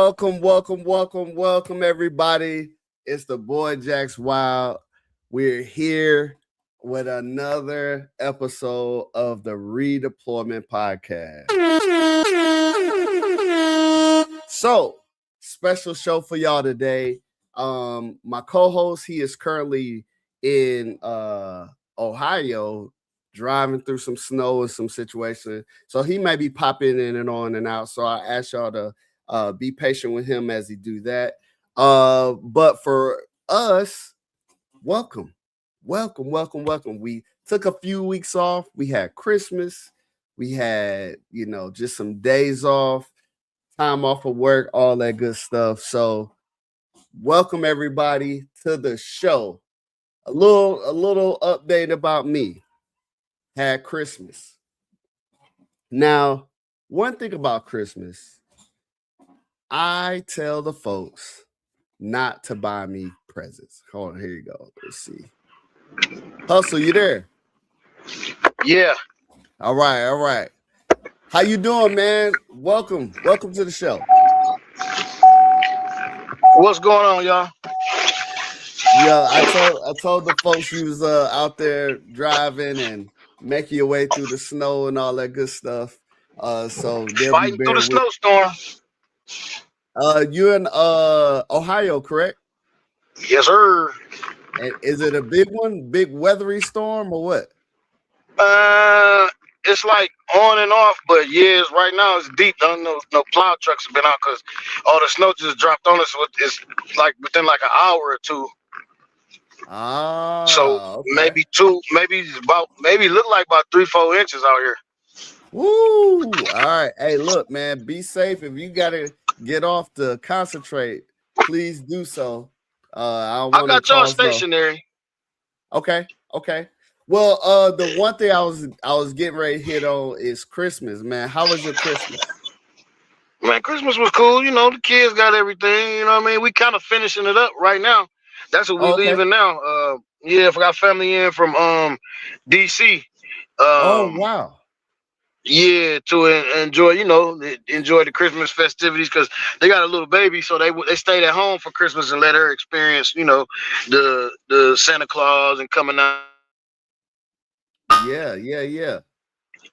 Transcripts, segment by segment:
Welcome, everybody. It's the boy Jax Wild. We're here with another episode of the Redeployment Podcast. So, special show for y'all today. My co-host, he is currently in Ohio, driving through some snow and some situations. So he may be popping in and on and out. So I ask y'all to be patient with him as he do that. But for us, welcome. We took a few weeks off. We had Christmas. We had, just some days off, time off of work, all that good stuff. So welcome everybody to the show. A little update about me. Had Christmas. Now, one thing about Christmas, I tell the folks not to buy me presents. Hold on, here you go. Let's see. Hustle, you there? Yeah. All right. How you doing, man? Welcome to the show. What's going on, y'all? Yeah, I told the folks you was out there driving and making your way through the snow and all that good stuff. So they'll Fighting be through the snowstorm. You're in Ohio, correct? Yes, sir. And is it a big one, big weathery storm or what? It's like on and off, but right now it's deep. No plow trucks have been out because all the snow just dropped on us. It's like within like an hour or two. So okay. maybe look like about 3-4 inches out here. Woo! All right. Hey, look, man, be safe. If you gotta get off to concentrate, please do so. I got y'all stationary. Okay. Well, the one thing I was getting ready to hit on is Christmas, man. How was your Christmas? Man, Christmas was cool. The kids got everything. You know what I mean? We kind of finishing it up right now. That's what we're leaving now. If I got family in from DC. Wow. Yeah, to enjoy the Christmas festivities because they got a little baby, so they stayed at home for Christmas and let her experience, the Santa Claus and coming out. Yeah.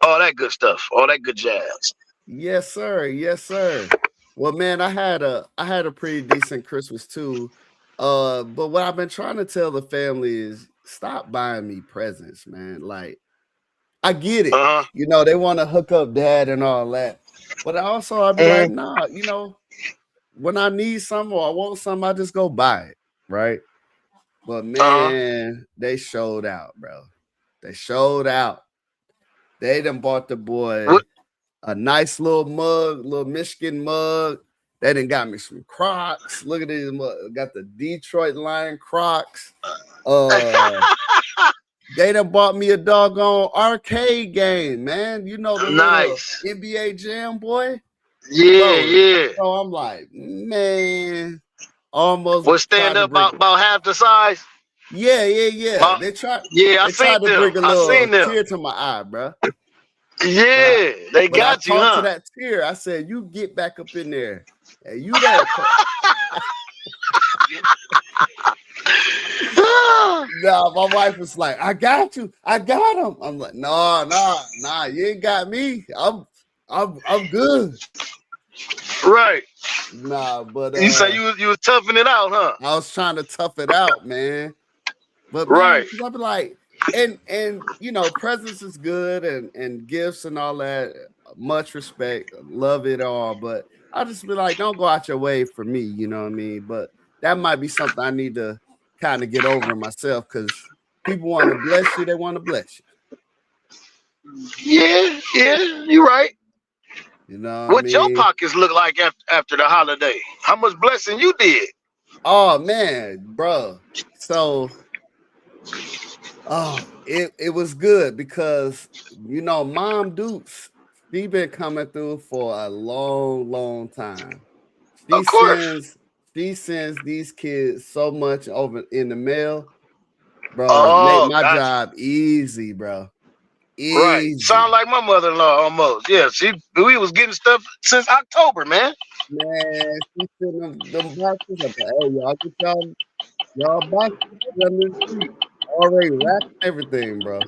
All that good stuff, all that good jazz. Yes, sir. Well, man, I had a pretty decent Christmas too. But what I've been trying to tell the family is stop buying me presents, man. Like, I get it. Uh-huh. They want to hook up dad and all that. But also I'd be like, nah, when I need something or I want something, I just go buy it, right? But man, they showed out, bro. They showed out. They done bought the boy a nice little mug, little Michigan mug. They done got me some Crocs. Look at these, got the Detroit Lion Crocs. They done bought me a doggone arcade game, man. The nice NBA Jam, boy. Yeah. So I'm like, man, almost. Was stand up about half the size. Yeah. They tried. Yeah, they tried to bring a little tear to my eye, bro. Yeah, they got you, huh? To that tear, I said, "You get back up in there, and you that." Nah, my wife was like, "I got you. I got him." I'm like, "Nah, you ain't got me. I'm good." Right. Nah, but you say you was toughing it out, huh? I was trying to tough it out, man. But right, man, I'd be like, and presents is good and gifts and all that. Much respect, love it all. But I'll just be like, don't go out your way for me. You know what I mean? But that might be something I need to kind of get over myself because people want to bless you. They want to bless you. Yeah, you're right. What your pockets look like after the holiday? How much blessing you did? Oh man, bro. So, it was good because Mom Dukes, she been coming through for a long time. Of course. She sends these kids so much over in the mail, bro. Oh, make my job easy, bro. Easy. Right. Sound like my mother-in-law almost. Yeah, we was getting stuff since October, man. Man, she sent them boxes. I said, hey, y'all get y'all boxes under the tree. Already wrapped and everything, bro.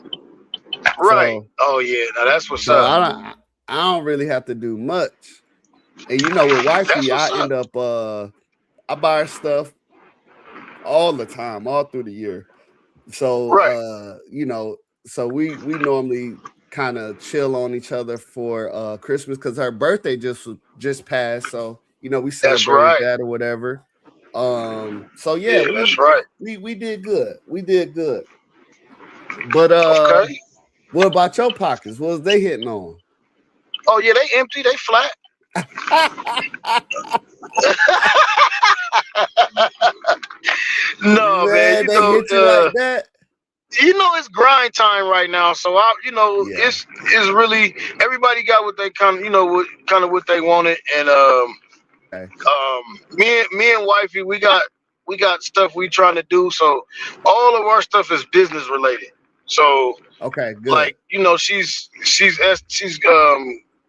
Right. So, Oh yeah. Now that's what's so up. I don't really have to do much. And you know, with wifey, That's I what's end up. up I buy her stuff all the time, all through the year. So Right. you know, so we normally kind of chill on each other for Christmas because her birthday just passed. So, you know, we That's celebrated right. that or whatever. So yeah, Yeah, that's right. we did good. We did good. But Okay. what about your pockets? What was they hitting on? Oh yeah, they empty, they flat. No, man, Man, they hit you like that? it's grind time right now. So Yeah. it's really everybody got what they what they wanted, and Okay. me and wifey, we got stuff we trying to do. So all of our stuff is business related. So Okay, good. like she's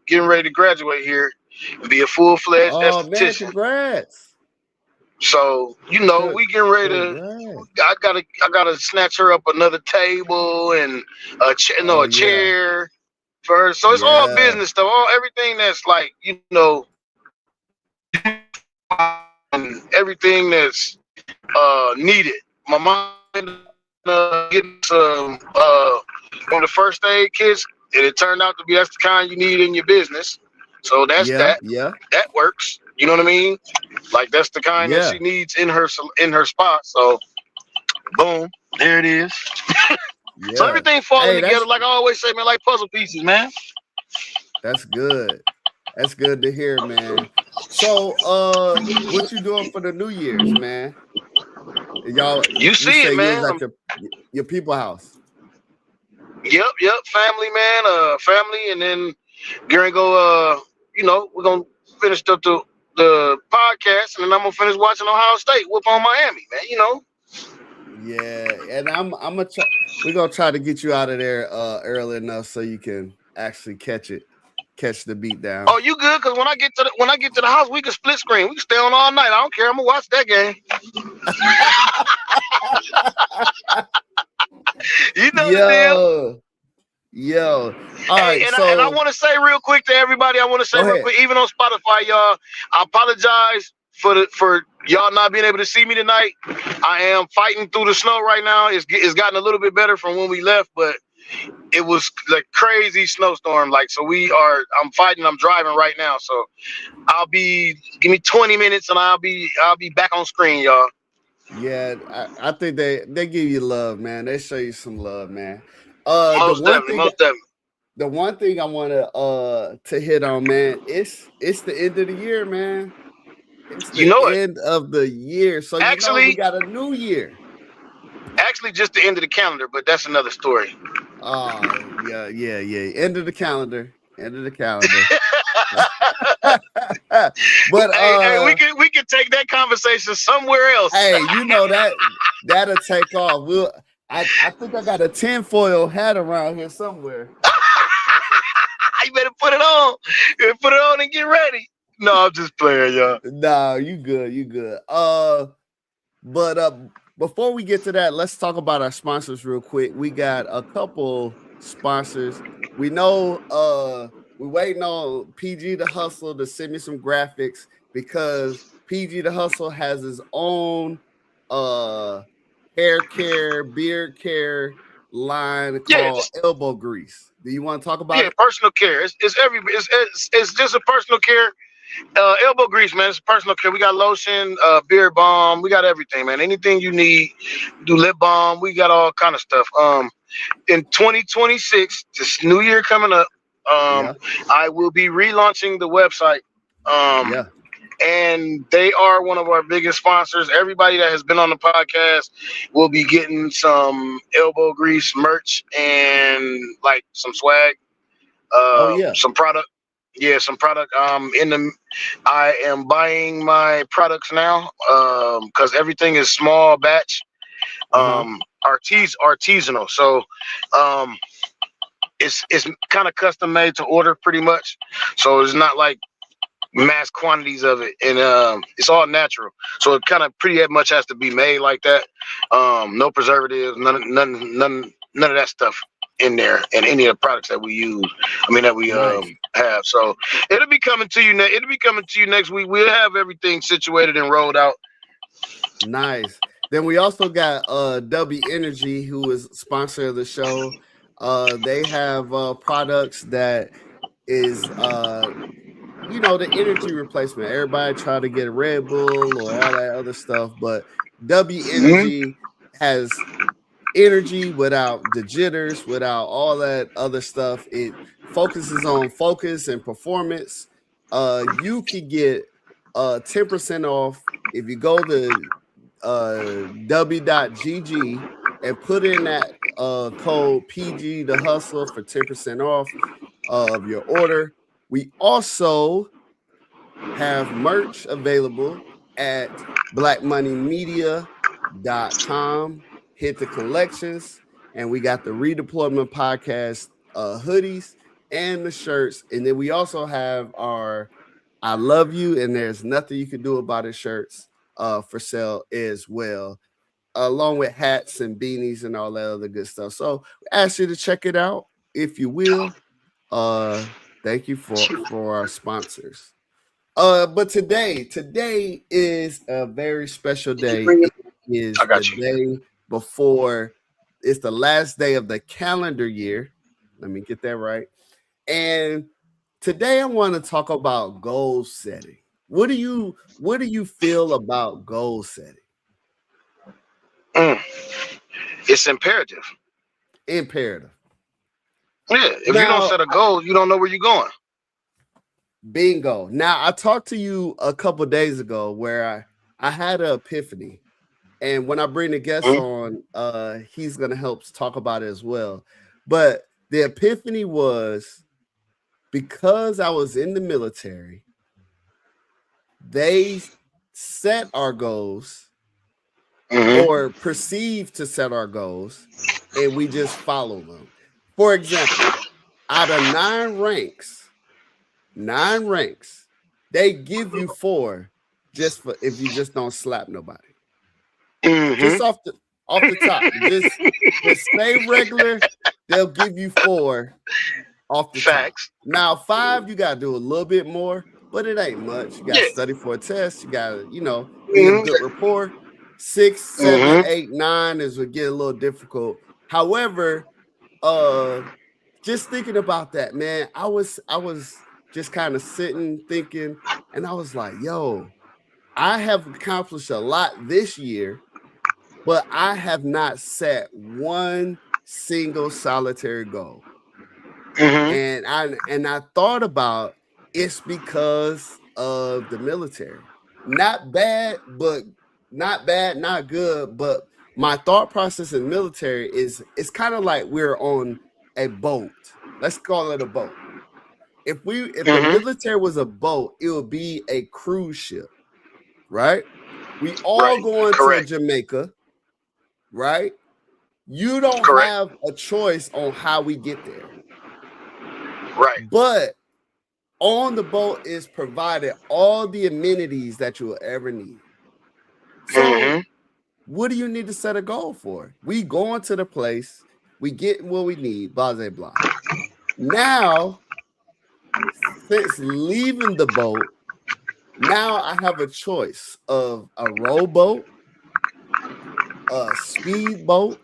getting ready to graduate here and be a full-fledged Oh man, esthetician. congrats. So Good we getting ready to. congrats. I gotta snatch her up another table and Oh a yeah. chair for her. So it's all Yeah. business stuff, everything that's like and everything that's needed. My mom getting some one of the first aid kits, and it turned out to be that's the kind you need in your business. So that's Yeah. Yeah. that works. You know what I mean? Like that's the kind that Yeah. she needs in her spot. So boom, there it is. So Yeah. everything falling Hey, together, like I always say, man, like puzzle pieces, man. that's good. That's good to hear, man. So, what you doing for the New Year's, man? Y'all, You you see say it, you was man. at your people house. Yep, family, man, family, and then gonna go. We're gonna finish up the podcast, and then I'm gonna finish watching Ohio State whoop on Miami, man. Yeah, and I'm gonna try. We're gonna try to get you out of there early enough so you can actually catch the beat down. Oh, you good? Cause when I get to the house, we can split screen. We can stay on all night. I don't care. I'm gonna watch that game. You know the deal. Yo, yo. All Hey, right, and I so want to say real quick to everybody. I want to say go real ahead. quick, even on Spotify, y'all. I apologize for y'all not being able to see me tonight. I am fighting through the snow right now. It's gotten a little bit better from when we left, but it was like crazy snowstorm. Like so, I'm fighting. I'm driving right now, so give me 20 minutes and I'll be back on screen, y'all. Yeah, I think they give you love, man. They show you some love, man. The Most one definitely, thing most definitely. the one thing I want to hit on, man, it's the end of the year, man. It's You the know it. end of the year, so you know we Actually, got a new year. just the end of the calendar, but that's another story. Yeah. End of the calendar. End of the calendar. But Hey, we can take that conversation somewhere else. hey, you know that'll take off. I think I got a tinfoil hat around here somewhere. You better put it on. You better put it on and get ready. No, I'm just playing, y'all. No, you good, you good. But before we get to that, let's talk about our sponsors real quick. We got a couple sponsors. We know we're waiting on PG the Hustle to send me some graphics because PG the Hustle has his own hair care, beard care line Yeah, called Elbow Grease. Do you want to talk about yeah, it? personal care. It's just a personal care. Elbow grease, man. It's personal care. We got lotion, beard balm. We got everything, man. Anything you need. Do lip balm. We got all kind of stuff. In 2026, this new year coming up, Yeah, I will be relaunching the website. yeah. And they are one of our biggest sponsors. Everybody that has been on the podcast will be getting some elbow grease merch and like some swag, Oh yeah. some product. Yeah, some product. I am buying my products now because everything is small batch, Uh-huh. artisanal. So um, it's kind of custom made to order pretty much. So it's not like mass quantities of it, and it's all natural. So it kind of pretty much has to be made like that. No preservatives, none of that stuff in there, and any of the products that we use. I mean that we Nice. have. So it'll be coming to you. It'll be coming to you next week. We'll have everything situated and rolled out. Nice. Then we also got W Energy, who is sponsor of the show. They have products that is the energy replacement. Everybody try to get a Red Bull or all that other stuff, but W Energy has energy without the jitters, without all that other stuff. It focuses on focus and performance. You can get 10% off if you go to w.gg and put in that code PG the Hustler for 10% off of your order. We also have merch available at blackmoneymedia.com. Hit the collections, and we got the Redeployment Podcast hoodies and the shirts. And then we also have our I Love You and There's Nothing You Can Do About It shirts for sale as well, along with hats and beanies and all that other good stuff. So we ask you to check it out if you will. Thank you for our sponsors. But today is a very special day. It is the day before, it's the last day of the calendar year. Let me get that right. And today I want to talk about goal setting. What do you feel about goal setting? It's imperative. Imperative. Yeah. If you don't set a goal, you don't know where you're going. Bingo. Now, I talked to you a couple days ago where I had an epiphany. And when I bring the guest on, he's going to help talk about it as well. But the epiphany was because I was in the military, they set our goals or perceive to set our goals, and we just follow them. For example, out of 9 ranks, they give you 4 just for if you just don't slap nobody. Just off the top, just stay regular. They'll give you 4 off the Facts. top. Now 5, you gotta do a little bit more, but it ain't much. You gotta study for a test. You gotta, be a good rapport. 6, 7, 8, 9 is would get a little difficult. However, just thinking about that, man, I was just kind of sitting thinking, and I was like, yo, I have accomplished a lot this year, but I have not set one single solitary goal. And I thought about it's because of the military. Not bad, not good. But my thought process in the military is it's kind of like we're on a boat. Let's call it a boat. If the military was a boat, it would be a cruise ship, right? We all going to Jamaica, right? You don't have a choice on how we get there. Right. But on the boat is provided all the amenities that you will ever need. So what do you need to set a goal for? We going to the place, we get what we need, blah, blah, blah. Now, since leaving the boat, now I have a choice of a rowboat, a speedboat,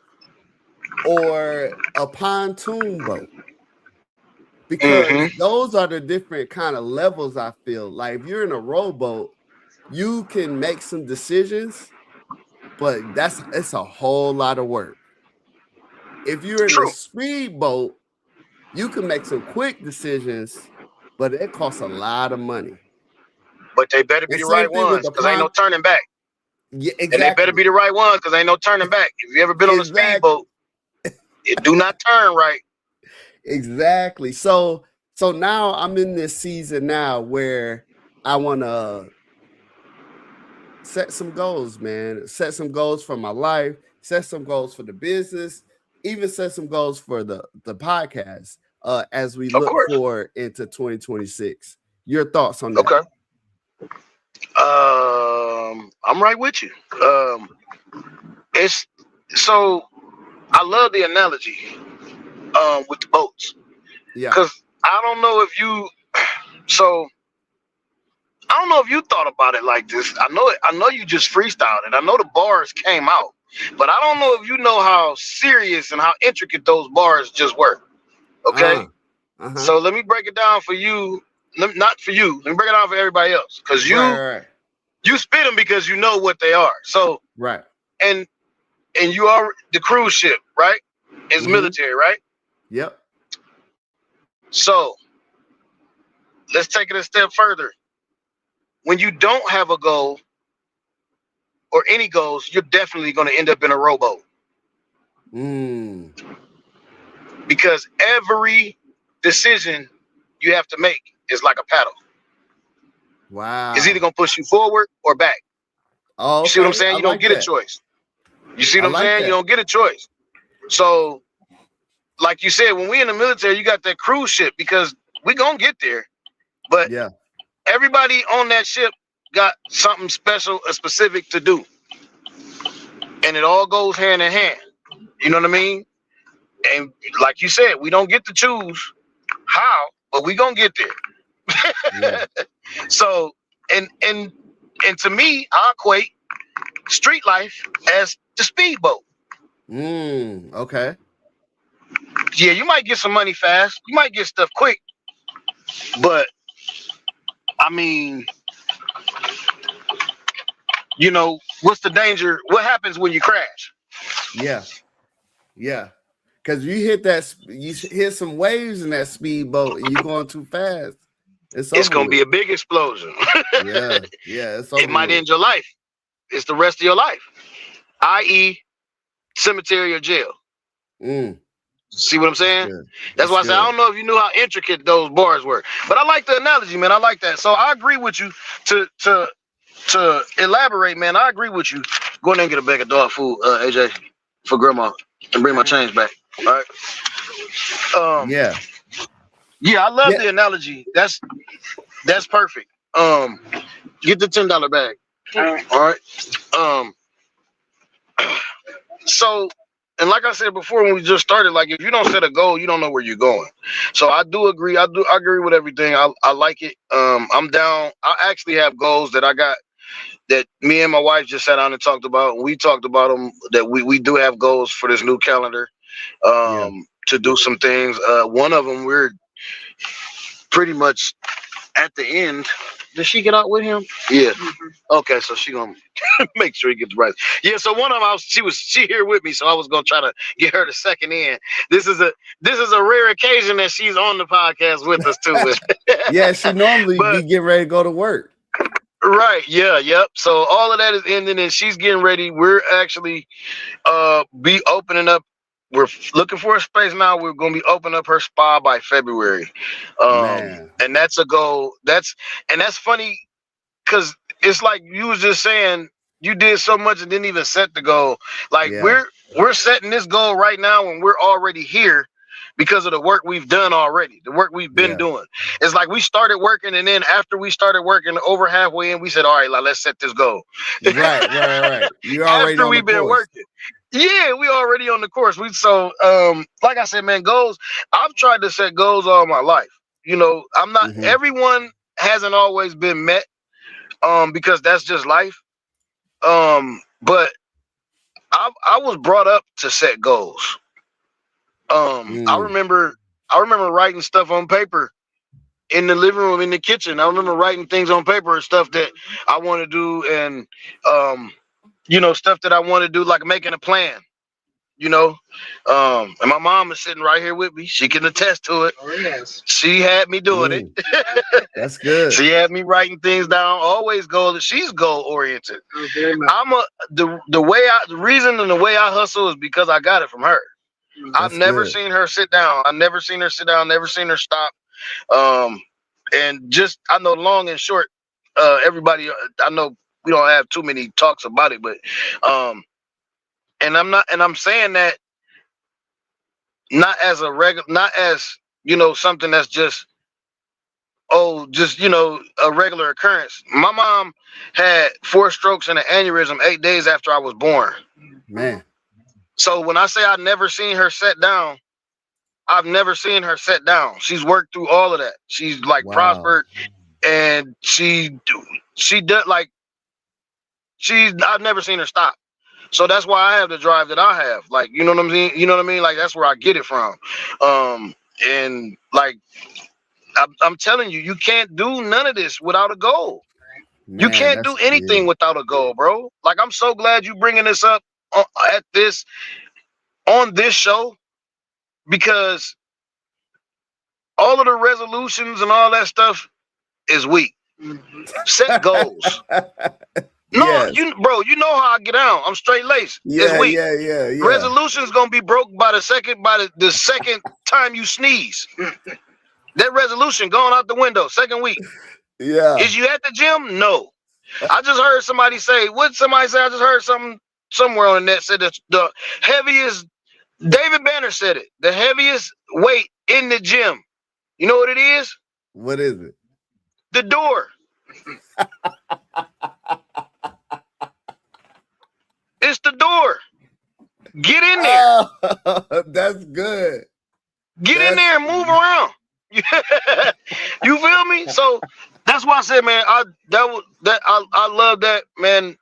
or a pontoon boat. Because those are the different kind of levels I feel. Like if you're in a rowboat, you can make some decisions, but it's a whole lot of work. If you're in a speedboat, you can make some quick decisions, but it costs a lot of money. But they better be the right ones, because ain't no turning back. Yeah, exactly. And they better be the right ones, because ain't no turning back. If you ever been on a speedboat, it do not turn right. Exactly. So now I'm in this season now where I want to set some goals, man. Set some goals for my life, set some goals for the business, even set some goals for the podcast as we look forward into 2026. Your thoughts on that? Okay. I'm right with you. It's so I love the analogy with the boats Yeah. because I don't know if you so I don't know if you thought about it like this. I know you just freestyled it. I know the bars came out, but I don't know if you know how serious and how intricate those bars just were. Okay, Uh-huh. so let me break it down for you. Not for you. Let me break it down for everybody else because Right. you spit them because you know what they are. So Right. and you are the cruise ship, right? It's Mm-hmm. military, right? Yep. So let's take it a step further. When you don't have a goal or any goals, you're definitely going to end up in a rowboat Mm. because every decision you have to make is like a paddle. Wow. It's either going to push you forward or back. Oh, You see what I'm okay. saying? I You don't like get a that. choice. You see I what I'm like saying? You that. don't get a choice. So, like you said, when we in the military, you got that cruise ship because we going to get there. But Yeah. everybody on that ship got something special, specific to do. And it all goes hand in hand. You know what I mean? And like you said, we don't get to choose how, but we gonna get Yeah. there. So, and to me, I equate street life as the speedboat. Okay. Yeah, you might get some money fast, you might get stuff quick, but I mean, what's the danger? What happens when you crash? Yeah. Yeah. Because you hit some waves in that speedboat and you're going too fast. It's It's over gonna be with. a big explosion. Yeah. Yeah. It's It over might with. end your life. It's the rest of your life, i.e., cemetery or jail. Mm. See what I'm That's saying? good. That's That's why I said I good. don't know if you knew how intricate those bars were, but I like the analogy, man. I like that. So I agree with you. To elaborate, man, I agree with you. Go in there and get a bag of dog food, AJ, for grandma, and bring my change back. All right. Yeah. Yeah, I love Yeah. the analogy. That's perfect. Get the $10 bag. All right. Um, so, and like I said before, when we just started, like if you don't set a goal, you don't know where you're going. So I do agree. I agree with everything. I like it. I'm down. I actually have goals that I got that me and my wife just sat down and talked about. We talked about them that we do have goals for this new calendar. Yeah. To do some things. One of them we're pretty much at the end. Did she get out with him? Yeah. Okay, so she gonna make sure he gets right. Yeah. So one of them, she here with me, so I was gonna try to get her to second in. This is a rare occasion that she's on the podcast with us too. Yeah. She normally But be getting ready to go to work. right, yeah, yep. So all of that is ending, and she's getting ready. We're actually be opening up. We're looking for a space now. We're going to be opening up her spa by February, Man. and that's a goal. That's funny because it's like you was just saying you did so much and didn't even set the goal. Like Yeah. we're setting this goal right now and we're already here because of the work we've done already, the work we've been Yeah. doing. It's like we started working and then after we started working over halfway in, we said, all right, let's set this goal. Right. You're already After on the we've been course. working. Yeah, we already on the course. Like I said, man, goals. I've tried to set goals all my life. I'm not Mm-hmm. everyone hasn't always been met because that's just life. But I was brought up to set goals. I remember writing stuff on paper in the living room, in the kitchen. I remember writing things on paper and stuff that I want to do, and stuff that I want to do, like making a plan. And my mom is sitting right here with me. She can attest to it. Oh, yes. She had me doing it. That's good. She had me writing things down. Always goal. She's goal oriented. Oh, very much. The reason and the way I hustle is because I got it from her. I've never good. seen her sit down. I've never seen her sit down. Never seen her stop. And just I know long and short. Everybody. I know we don't have too many talks about it, but and I'm saying that not as something that's just just a regular occurrence. My mom had 4 strokes and an aneurysm 8 days after I was born. Man. So when I say I never seen her set down, I've never seen her set down. She's worked through all of that. She's like prospered, and she does like I've never seen her stop. So that's why I have the drive that I have. Like, you know what I mean? You know what I mean? Like, that's where I get it from. And like, I'm telling you, you can't do none of this without a goal. Man, you can't do anything without a goal, bro. Like, I'm so glad you bringing this up on this show, because all of the resolutions and all that stuff is weak. Set goals. No, yes. You know how I get down. I'm straight laced. It's weak. Yeah. Resolution's gonna be broke by the second time you sneeze. That resolution going out the window. Second week. Yeah. Is you at the gym? No. I just heard somebody say. What somebody say? I just heard something somewhere on the net said that the heaviest. David Banner said it. The heaviest weight in the gym. You know what it is? What is it? The door. It's the door. Get in there. Oh, that's good. Get in there and move around. You feel me? So that's why I said, man, I love that, man.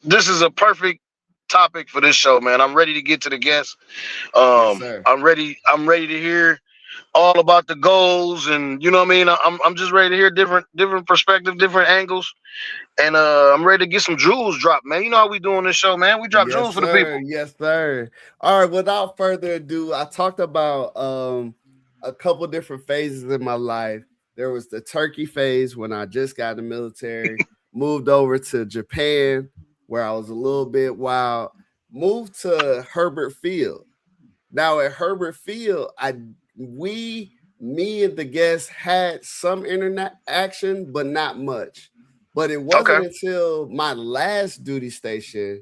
This is a perfect topic for this show, man. I'm ready to get to the guests. Yes, I'm ready to hear all about the goals, and you know what I mean? I'm just ready to hear different perspectives, different angles. And I'm ready to get some jewels dropped, man. You know how we do on this show, man. We drop jewels for the people. Yes, sir. All right, without further ado, I talked about a couple different phases in my life. There was the turkey phase when I just got in the military, moved over to Japan, where I was a little bit wild, moved to Herbert Field. Now at Herbert Field, me and the guests had some internet action, but not much. But it wasn't until my last duty station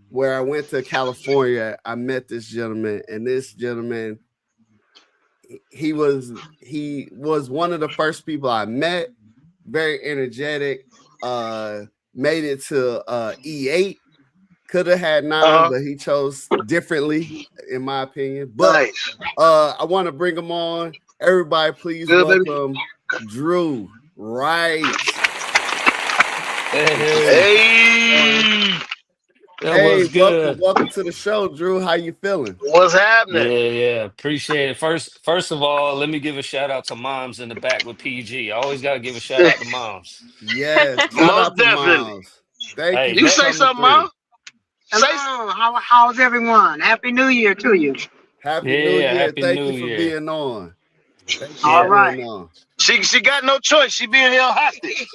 where I went to California, I met this gentleman, and this gentleman, he was one of the first people I met, very energetic, made it to E8, could have had 9, but he chose differently, in my opinion. But I want to bring him on. Everybody, please welcome Drew Wright. Hey, welcome to the show, Drew. How you feeling? What's happening? Yeah, appreciate it. First of all, let me give a shout out to moms in the back with PG. I always gotta give a shout out to moms. Yes, most definitely. Thank you. You say something, Mom? Hello, how's everyone? Happy New Year to you. Happy New Year. Thank you for being on. All right. She got no choice. She being held hostage.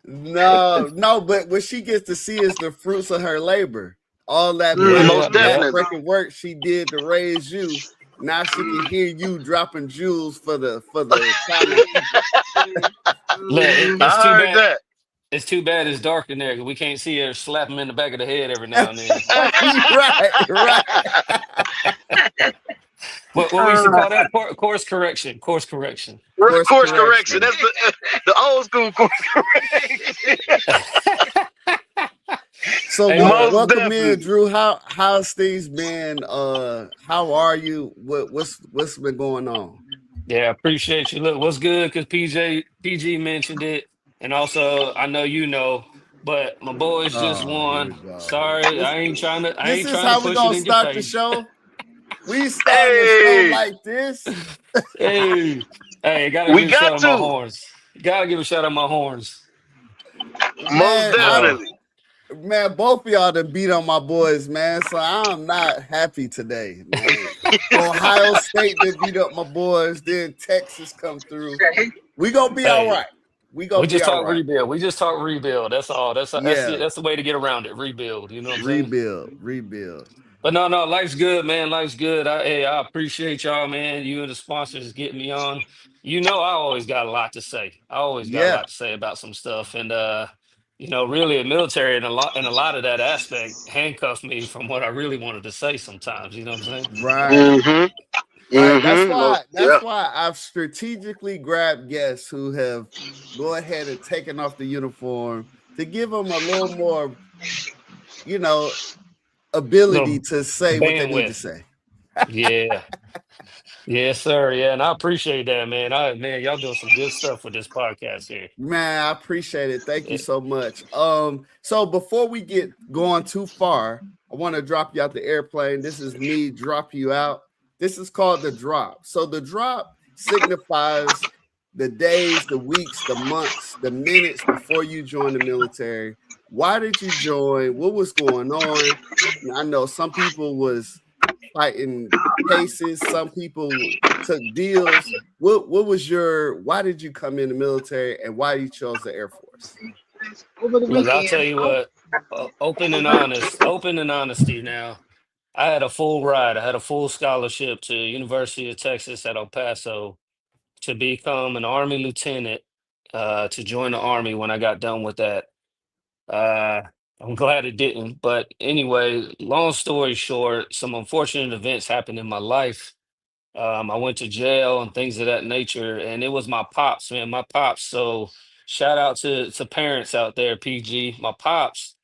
No, but what she gets to see is the fruits of her labor. All that freaking work she did to raise you. Now she can hear you dropping jewels for the It's too bad it's dark in there because we can't see her slap him in the back of the head every now and then. Right. What we used to call that? Course correction. Course correction. That's the old school course correction. So welcome in, Drew. How's things been? How are you? What's been going on? Yeah, appreciate you. Look, what's good? Because PG mentioned it. And also, I know you know, but my boys just won. Sorry, I ain't trying to. This is how we gonna start the show. We start the show like this. Hey, gotta give a shout out my horns. Gotta give a shout out my horns. Most definitely. Man, both of y'all done beat on my boys, man. So I'm not happy today, man. Ohio State did beat up my boys. Then Texas come through. We gonna be all right. We just talk rebuild. We just talk rebuild. That's all. That's the way to get around it. Rebuild. You know what I'm saying? Rebuild. But no, life's good, man. Life's good. I appreciate y'all, man. You and the sponsors getting me on. You know, I always got a lot to say. I always got a lot to say about some stuff. And really the military and a lot of that aspect handcuffed me from what I really wanted to say sometimes. You know what I'm saying? Right. Right. That's Mm-hmm. why. Yeah. That's why I've strategically grabbed guests who have go ahead and taken off the uniform to give them a little more, you know, ability Little to say what they need to bandwidth. say. Yeah. Yes, sir. Yeah, and I appreciate that, man. Man, y'all doing some good stuff with this podcast here. Man, I appreciate it. Thank you Yeah. so much. So before we get going too far, I want to drop you out the airplane. This is me drop you out. This is called the drop. So the drop signifies the days, the weeks, the months, the minutes before you join the military. Why did you join? What was going on? I know some people was fighting cases, some people took deals. What was your why did you come in the military and why you chose the Air Force? Over the Look, I'll tell weekend. you what, open and honesty now. I had a full ride. I had a full scholarship to University of Texas at El Paso to become an Army lieutenant, to join the Army when I got done with that. Uh, I'm glad it didn't. But anyway, long story short, some unfortunate events happened in my life. I went to jail and things of that nature, and it was my pops, man. My pops. So shout out to parents out there, PG. My pops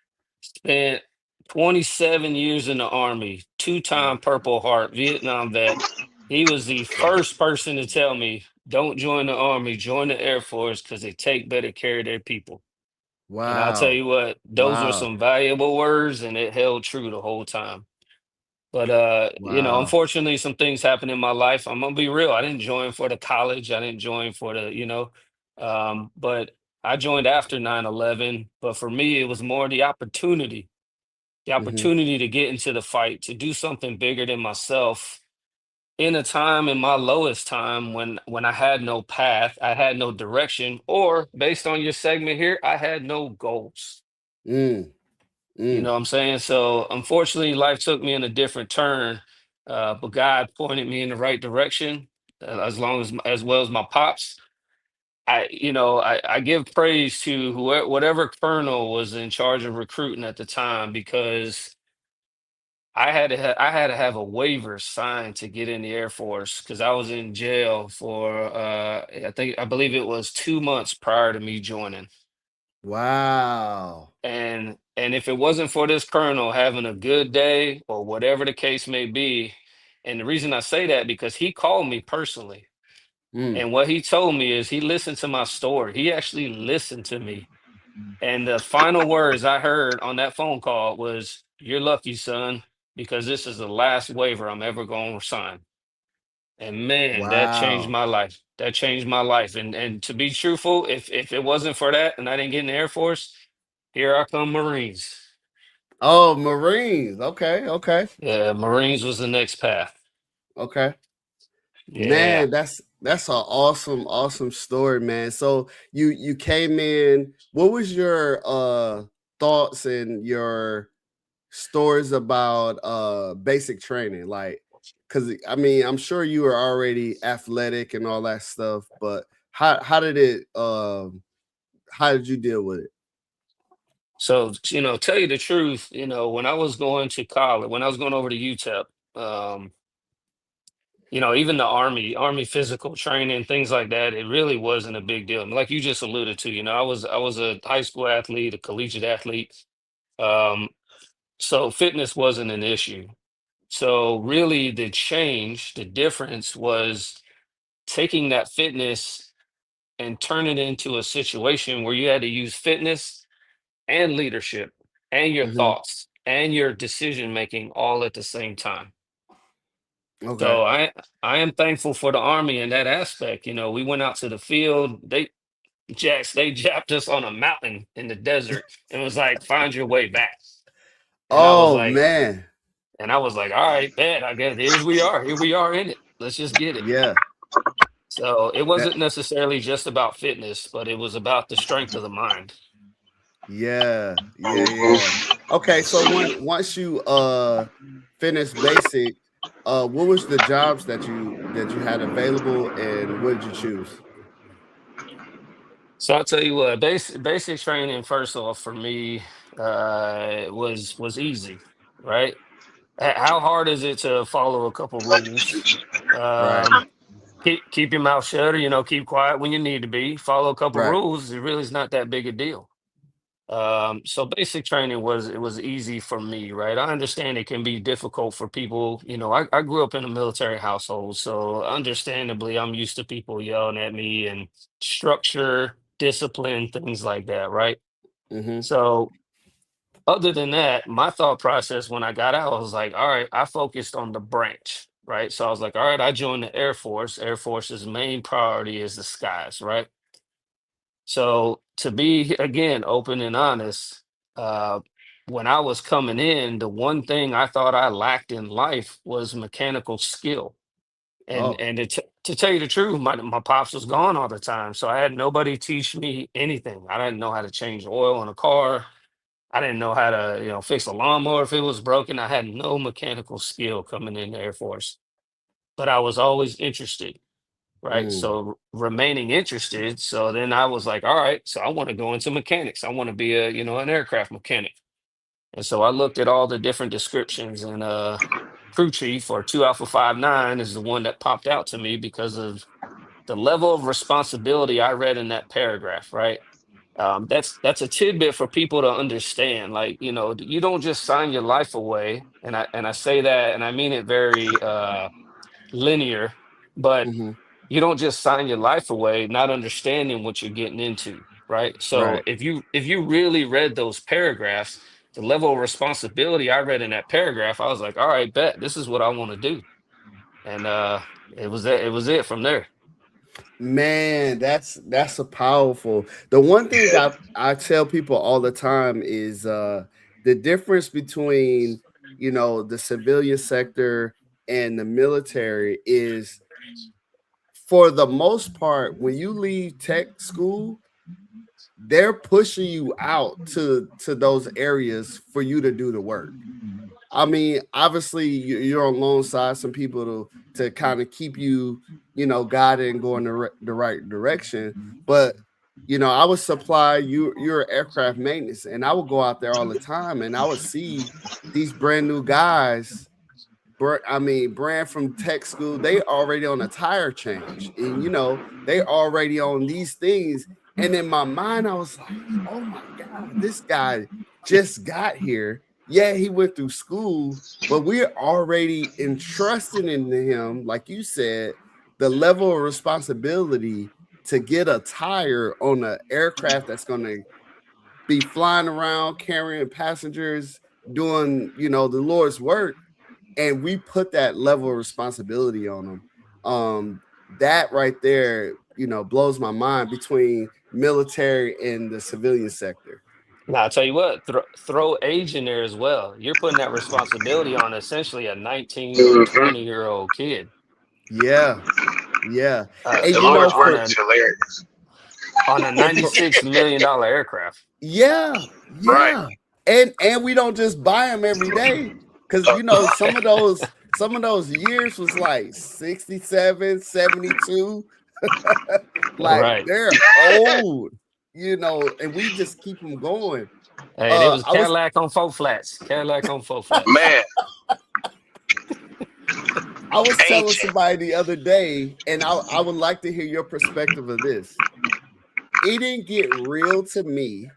spent 27 years in the Army, two-time Purple Heart, Vietnam vet. He was the first person to tell me, don't join the Army, join the Air Force because they take better care of their people. And I'll tell Wow. you what, those were Wow. some valuable words, and it held true the whole time. But Wow. unfortunately, some things happened in my life. I'm gonna be real. I didn't join for the college. I didn't join for the, but I joined after 9/11. But for me, it was more the Mm-hmm. opportunity to get into the fight, to do something bigger than myself in a time in my lowest time when I had no path, I had no direction, or based on your segment here, I had no goals. Mm. You know Mm. what I'm saying? So unfortunately, life took me in a different turn, but God pointed me in the right direction. As well as my pops. I give praise to whoever, whatever colonel was in charge of recruiting at the time, because I had to have a waiver signed to get in the Air Force because I was in jail for I believe it was 2 months prior to me joining. Wow. And if it wasn't for this colonel having a good day or whatever the case may be, and the reason I say that because he called me personally, Mm. and what he told me is he listened to my story. He actually listened to me. And the final words I heard on that phone call was, "You're lucky, son, because this is the last waiver I'm ever going to sign." And man, that changed Wow. my life. That changed my life. And to be truthful, if it wasn't for that and I didn't get in the Air Force, here I come Marines. Oh, Marines. Okay. Okay. Yeah, Marines was the next path. Okay. Yeah. Man, that's an awesome story, man. So you came in. What was your thoughts and your stories about basic training? Like, because I mean, I'm sure you were already athletic and all that stuff, but how did it how did you deal with it? So, tell you the truth, when I was going to college, when I was going over to UTEP, even the army physical training, things like that, it really wasn't a big deal. Like you just alluded to, I was a high school athlete, a collegiate athlete. Um, so fitness wasn't an issue. So really the difference was taking that fitness and turning it into a situation where you had to use fitness and leadership and your Mm-hmm. thoughts and your decision making all at the same time. Okay. So I am thankful for the army in that aspect. We went out to the field. They japped us on a mountain in the desert and was like, find your way back. And I was Oh like, man. all right, bet. I guess here we are. Here we are in it. Let's just get it. Yeah. So it That wasn't necessarily just about fitness, but it was about the strength of the mind. yeah. Yeah. Yeah. Mhm. Okay. So once you finish basic, what was the jobs that you had available and what did you choose? So I'll tell you what, basic training, first off, for me, was easy, right? How hard is it to follow a couple rules? Right. Keep your mouth shut, or keep quiet when you need to be. Follow a couple Right. rules. It really is not that big a deal. So basic training was easy for me, right? I understand it can be difficult for people. I grew up in a military household, so understandably, I'm used to people yelling at me and structure, discipline, things like that, right? Mm-hmm. So other than that, my thought process when I got out, I was like, all right, I focused on the branch, right? So I was like, all right, I joined the Air Force. Air Force's main priority is the skies, right? So to be again open and honest, uh, when I was coming in, the one thing I thought I lacked in life was mechanical skill. And Oh. and to tell you the truth, my pops was gone all the time, so I had nobody teach me anything. I didn't know how to change oil on a car. I didn't know how to fix a lawnmower if it was broken. I had no mechanical skill coming in the Air Force, but I was always interested, right? Mm. So remaining interested. So then I was like, all right, so I want to go into mechanics. I want to be an aircraft mechanic. And so I looked at all the different descriptions, and crew chief or 2 Alpha 59 is the one that popped out to me because of the level of responsibility I read in that paragraph, right? That's a tidbit for people to understand. Like, you don't just sign your life away, and I say that, and I mean it very linear, but Mm-hmm. you don't just sign your life away not understanding what you're getting into, right? So Right. if you really read those paragraphs, the level of responsibility I read in that paragraph, I was like, all right, bet this is what I want to do. And it was it from there. Man, that's a powerful. The one thing I tell people all the time is the difference between the civilian sector and the military is, for the most part, when you leave tech school, they're pushing you out to those areas for you to do the work. I mean, obviously, you're alongside some people to kind of keep you, guided and going the right direction. But I would supply your aircraft maintenance, and I would go out there all the time, and I would see these brand new guys. Brand from tech school, they already on a tire change, and they already on these things. And in my mind, I was like, oh my God, this guy just got here. Yeah, he went through school, but we're already entrusting in him, like you said, the level of responsibility to get a tire on an aircraft that's going to be flying around, carrying passengers, doing, the Lord's work. And we put that level of responsibility on them. That right there, blows my mind between military and the civilian sector. Now, I'll tell you what, throw age in there as well. You're putting that responsibility on essentially a 19 or Mm-hmm. 20-year-old kid Yeah, yeah, uh, and The uh, Lord's on work a is hilarious. on a $96 million aircraft. yeah, Right. yeah, and we don't just buy them every day, because some of those years was like 67, 72. Like, Right. they're old, and we just keep them going. Hey, they was I was Cadillac on four flats. Cadillac on four flats. Man, I was telling ancient. somebody the other day, and I would like to hear your perspective of this. It didn't get real to me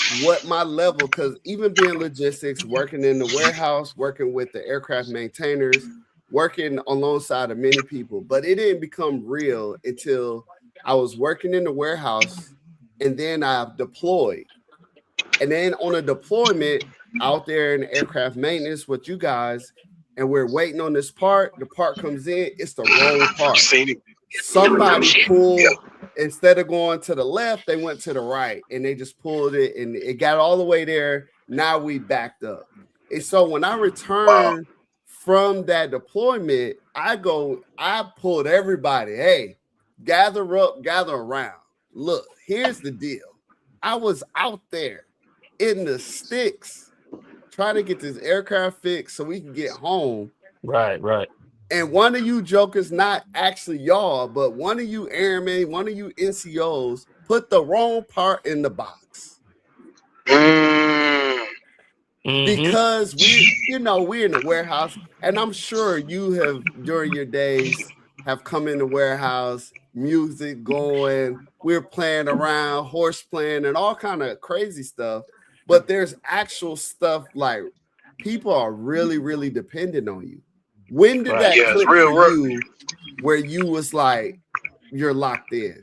what my level, because even being logistics, working in the warehouse, working with the aircraft maintainers, working alongside of many people, but it didn't become real until I was working in the warehouse, and then I deployed. And then on a deployment out there in aircraft maintenance with you guys, and we're waiting on this part, the part comes in, it's the wrong part. Seen it. Somebody pulled, instead of going to the left, they went to the right, and they just pulled it, and it got all the way there. Now we backed up. And so when I returned from that deployment, I pulled everybody. Hey, gather up, gather around. Look, here's the deal. I was out there in the sticks trying to get this aircraft fixed so we can get home. Right. And one of you jokers, not actually y'all, but one of you airmen, one of you NCOs, put the wrong part in the box. Mm. because we're in the warehouse, and I'm sure you have during your days have come in the warehouse, music going, we're playing around, horse playing, and all kind of crazy stuff. But there's actual stuff like people are really, really dependent on you. When did that click for you where you was like, you're locked in?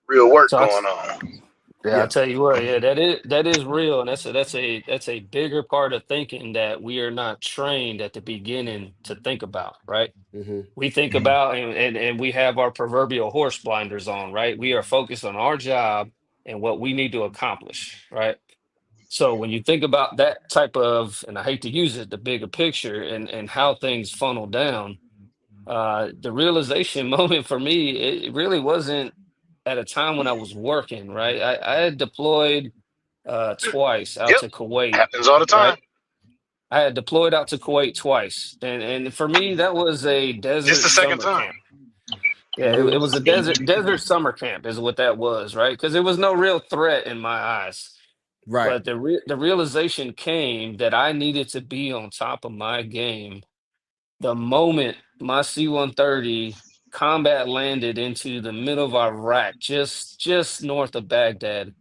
Real work going on. Yeah, I'll tell you what, that is real. And that's a bigger part of thinking that we are not trained at the beginning to think about, right? We think about and we have our proverbial horse blinders on, right? We are focused on our job and what we need to accomplish, right? So when you think about that type of, and I hate to use it, the bigger picture and how things funnel down, the realization moment for me, it really wasn't at a time when I was working, right? I had deployed twice out to Kuwait. Happens all the time. Right? I had deployed out to Kuwait twice. And for me, that was a desert summer camp. Yeah, it was a desert summer camp is what that was, right? Because there was no real threat in my eyes. Right. But the realization came that I needed to be on top of my game the moment my C-130 combat landed into the middle of Iraq, just north of Baghdad,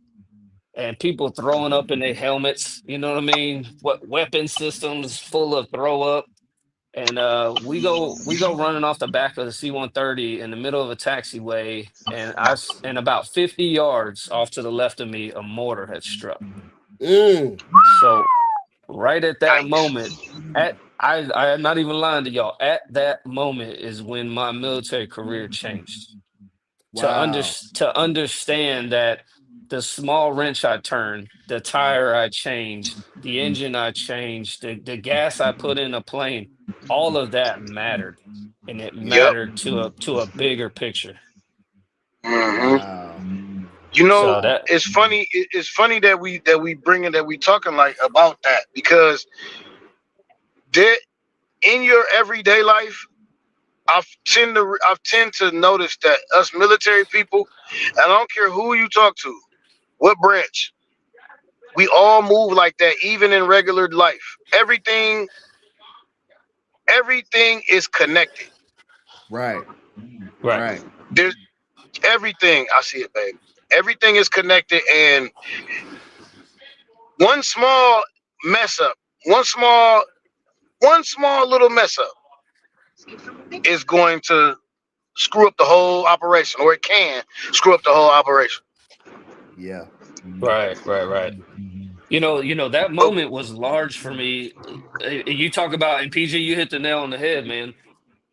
and people throwing up in their helmets, you know what I mean? What weapon systems full of throw up. And we go running off the back of the C-130 in the middle of a taxiway, and about 50 yards off to the left of me, a mortar had struck. So right at that moment, I'm not even lying to y'all. At that moment is when my military career changed. Wow. To understand that the small wrench I turned, the tire I changed, the engine I changed, the gas I put in a plane, all of that mattered, and it mattered to a bigger picture. Wow. You know, it's funny. It's funny that we talking like about that, because in your everyday life, I've tend to notice that us military people, and I don't care who you talk to, what branch, we all move like that, even in regular life. Everything is connected. Right. There's everything. I see it, babe. Everything is connected, and one small mess up, one small little mess up is going to screw up the whole operation, or it can screw up the whole operation. Yeah. Right. You know, that moment was large for me. You talk about, and PG, you hit the nail on the head, man.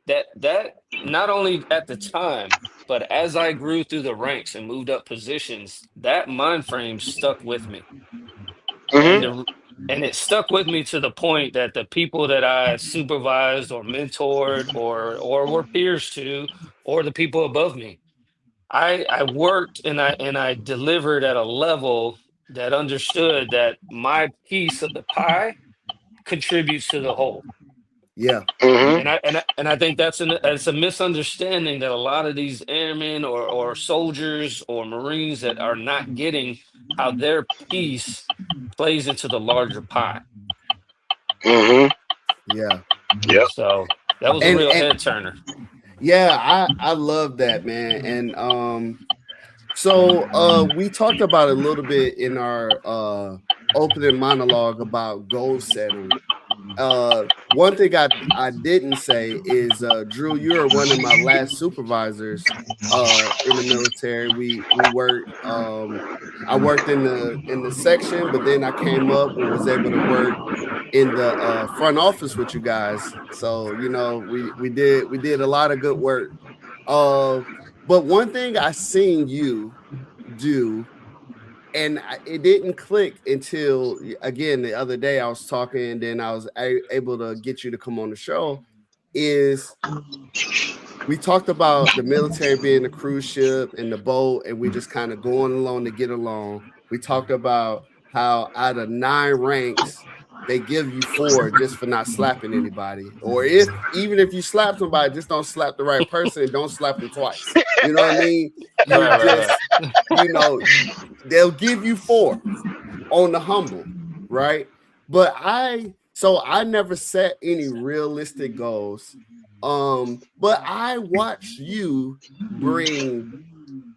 That not only at the time, but as I grew through the ranks and moved up positions, that mind frame stuck with me. And it stuck with me to the point that the people that I supervised or mentored or were peers to, or the people above me, I worked and I delivered at a level that understood that my piece of the pie contributes to the whole. Yeah. And I think it's a misunderstanding that a lot of these airmen or soldiers or Marines that are not getting how their piece plays into the larger pie. Yeah. So that was a real head turner. Yeah, I love that, man. And so we talked about a little bit in our opening monologue about goal setting. One thing I didn't say is Drew, you're one of my last supervisors in the military. We worked I worked in the section, but then I came up and was able to work in the front office with you guys. So you know, we did a lot of good work. But one thing I seen you do, and it didn't click until, again, the other day I was talking, and then I was able to get you to come on the show, is we talked about the military being a cruise ship and the boat, and we just kind of going along to get along. We talked about how out of 9 ranks, they give you 4 just for not slapping anybody. Or even if you slap somebody, just don't slap the right person and don't slap them twice. You know what I mean? You know, they'll give you 4 on the humble, right? But I never set any realistic goals. But I watched you bring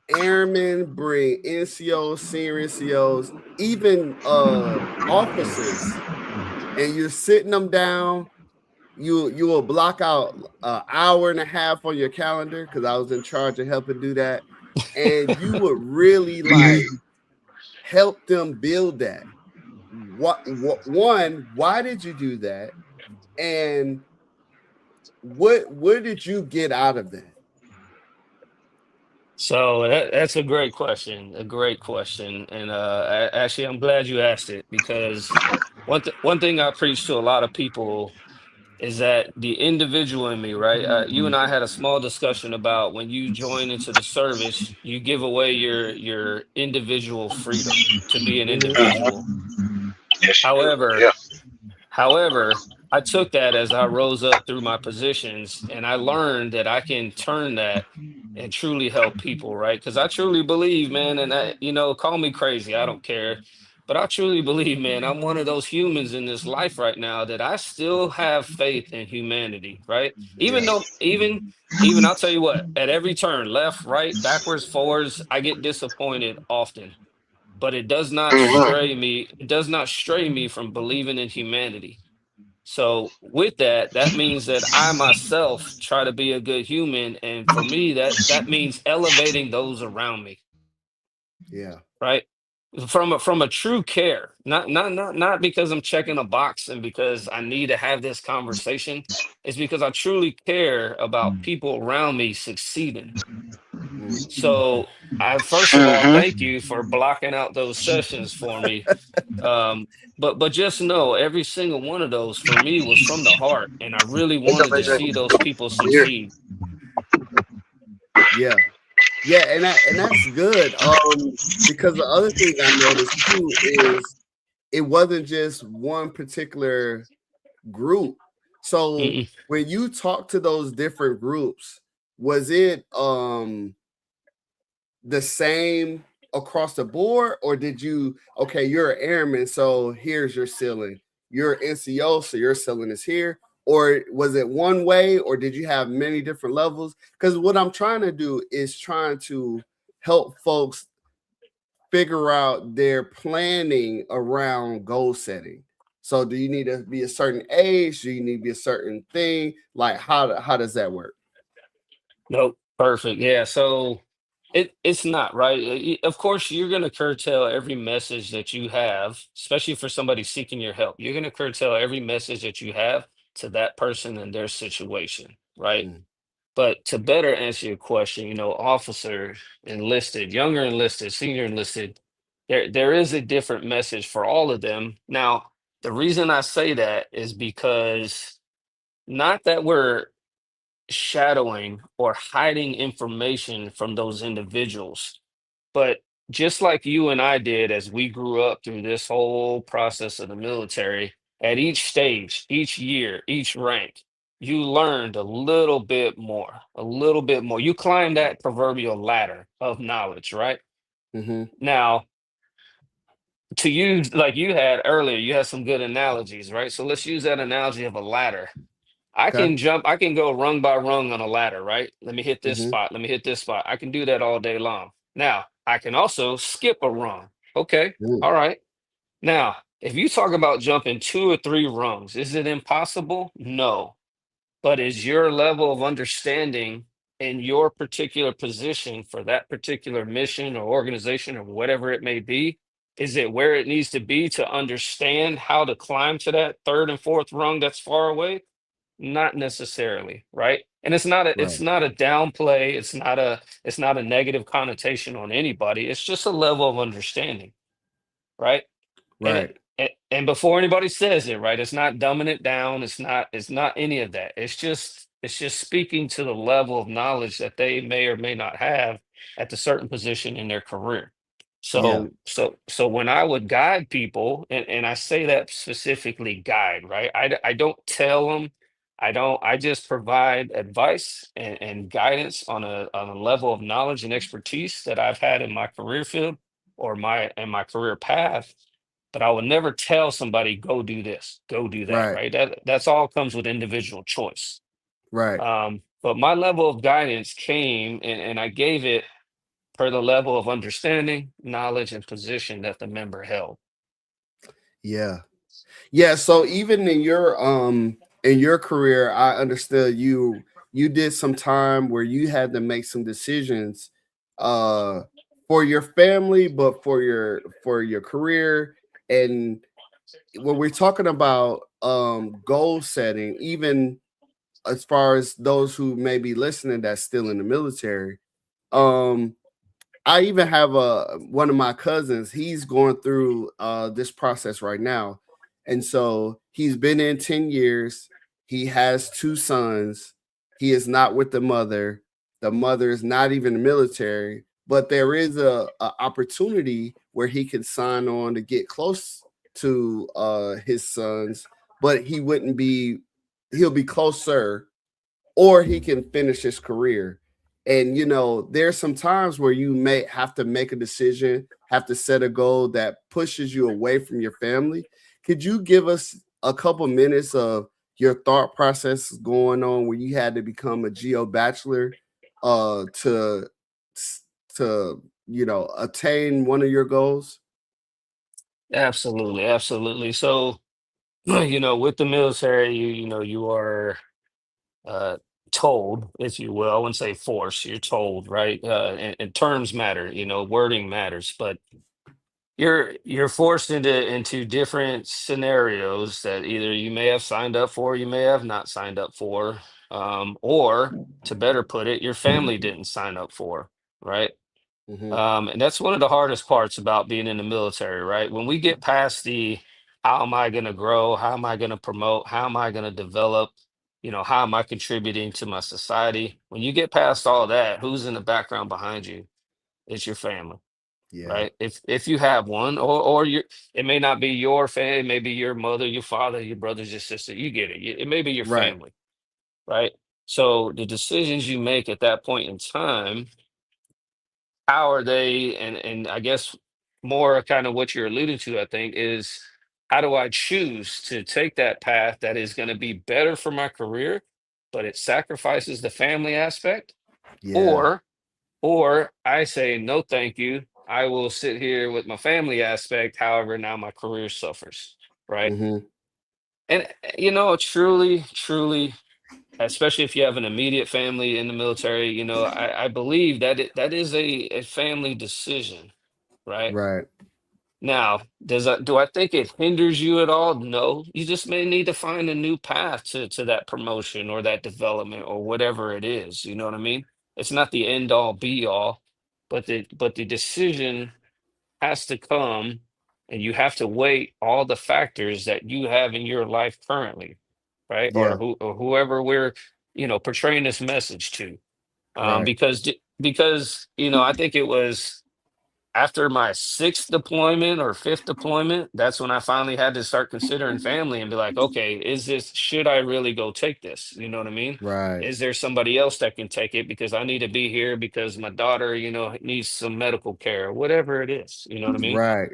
airmen, bring NCOs, senior NCOs, even officers, and you're sitting them down. You will block out an hour and a half on your calendar because I was in charge of helping do that, and you would really like help them build that. What one? Why did you do that? And what did you get out of that? So that's a great question, and actually, I'm glad you asked it because one thing I preach to a lot of people is that the individual in me, right? You and I had a small discussion about when you join into the service, you give away your individual freedom to be an individual. Yes, you do. However, Yeah. However, I took that as I rose up through my positions, and I learned that I can turn that and truly help people, right? Because I truly believe, man, and call me crazy, I don't care. But I truly believe, man, I'm one of those humans in this life right now that I still have faith in humanity, right? Even Yeah, though, even I'll tell you what, at every turn, left, right, backwards, forwards, I get disappointed often, but Hmm. it does not stray me from believing in humanity. So with that, that means that I myself try to be a good human, and for me, that means elevating those around me, yeah, right? From a true care, not because I'm checking a box and because I need to have this conversation. It's because I truly care about people around me succeeding. mm. So I first of all thank you for blocking out those sessions for me. Um, but just know every single one of those for me was from the heart, and I really What's up, wanted to AJ? see those people I'm here. succeed. Yeah, yeah, and that's good. Because the other thing I noticed too is it wasn't just one particular group. So Mm-mm. when you talk to those different groups, was it the same across the board, or did you you're an airman, so here's your ceiling. You're NCO, so your ceiling is here, or was it one way, or did you have many different levels? Because what I'm trying to do is trying to help folks figure out their planning around goal setting. So do you need to be a certain age? Do you need to be a certain thing? Like how does that work? Nope. Perfect. Yeah. So it's not right. Of course, you're going to curtail every message that you have, especially for somebody seeking your help. You're going to curtail every message that you have to that person and their situation, right? Mm, But to better answer your question, officer, enlisted, younger enlisted, senior enlisted, there is a different message for all of them. Now, the reason I say that is because not that we're shadowing or hiding information from those individuals, but just like you and I did as we grew up through this whole process of the military, at each stage, each year, each rank, you learned a little bit more, a little bit more. You climbed that proverbial ladder of knowledge, right? mm-hmm. Now, to use like you had earlier, you had some good analogies, right? So let's use that analogy of a ladder. Okay. I can go rung by rung on a ladder, right? Let me hit this Mm-hmm. spot, let me hit this spot. I can do that all day long. Now, I can also skip a rung. Okay, Mm, all right. Now, if you talk about jumping 2 or 3 rungs, is it impossible? No. But is your level of understanding in your particular position for that particular mission or organization or whatever it may be, is it where it needs to be to understand how to climb to that third and fourth rung that's far away? Not necessarily, right? And it's right. not a downplay, it's not a negative connotation on anybody. It's just a level of understanding, right? Right. And before anybody says it, right, it's not dumbing it down. It's not any of that. It's just speaking to the level of knowledge that they may or may not have at the certain position in their career. Yeah. So when I would guide people, and I say that specifically guide, right? I don't tell them, I just provide advice and guidance on a level of knowledge and expertise that I've had in my career field or my career path but I would never tell somebody, go do this, go do that, Right. right? That's all comes with individual choice. Right. But my level of guidance came, and I gave it per the level of understanding, knowledge, and position that the member held. Yeah. Yeah. So even in your career, I understood you did some time where you had to make some decisions uh for your family, but for your career. And when we're talking about goal setting, even as far as those who may be listening that's still in the military, um I even have one of my cousins. He's going through this process right now, and so he's been in 10 years. He has two sons. He is not with the mother. The mother is not even in the military, but there is a opportunity where he can sign on to get close to his sons, but he wouldn't be. He'll be closer, or he can finish his career. And there's some times where you may have to make a decision, have to set a goal that pushes you away from your family. Could you give us a couple minutes of your thought process going on when you had to become a geo bachelor to attain one of your goals? Absolutely, absolutely. So, with the military, you are uh, told, if you will, I wouldn't say force, you're told, right? And terms matter, wording matters, but you're forced into different scenarios that either you may have signed up for, you may have not signed up for, or to better put it, your family didn't sign up for, right? Hmm. And that's one of the hardest parts about being in the military, right? When we get past the how am I going to grow? How am I going to promote? How am I going to develop? How am I contributing to my society? When you get past all that, who's in the background behind you? It's your family, Yeah. right? If you have one, or it may not be your family, it may be your mother, your father, your brothers, your sister. You get it. It may be your Right. family, right? So the decisions you make at that point in time, how are they, and I guess more kind of what you're alluding to, I think, is how do I choose to take that path that is going to be better for my career, but it sacrifices the family aspect, Yeah. or I say no thank you, I will sit here with my family aspect, however now my career suffers, right? Hmm. And truly, especially if you have an immediate family in the military, I believe that that is a family decision, right? Right. Now, do I think it hinders you at all? No. You just may need to find a new path to that promotion or that development or whatever it is. You know what I mean? It's not the end all be all, but the decision has to come, and you have to weigh all the factors that you have in your life currently, right? Or Yeah. whoever we're, portraying this message to. Right. Because I think it was after my sixth deployment or fifth deployment, that's when I finally had to start considering family and be like, okay, should I really go take this? You know what I mean? Right. Is there somebody else that can take it because I need to be here because my daughter, needs some medical care or whatever it is? You know what I mean? Right.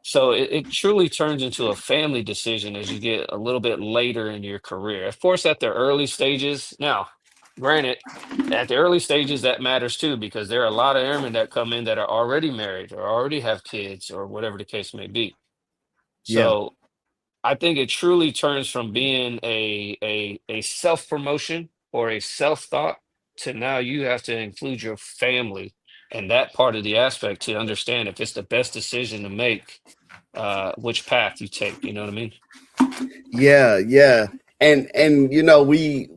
So it truly turns into a family decision as you get a little bit later in your career. Of course, at the early stages. Now, granted, at the early stages, that matters too, because there are a lot of airmen that come in that are already married or already have kids or whatever the case may be. Yeah. So I think it truly turns from being a self promotion or a self thought to now you have to include your family and that part of the aspect to understand if it's the best decision to make, which path you take. You know what I mean? Yeah, yeah. And we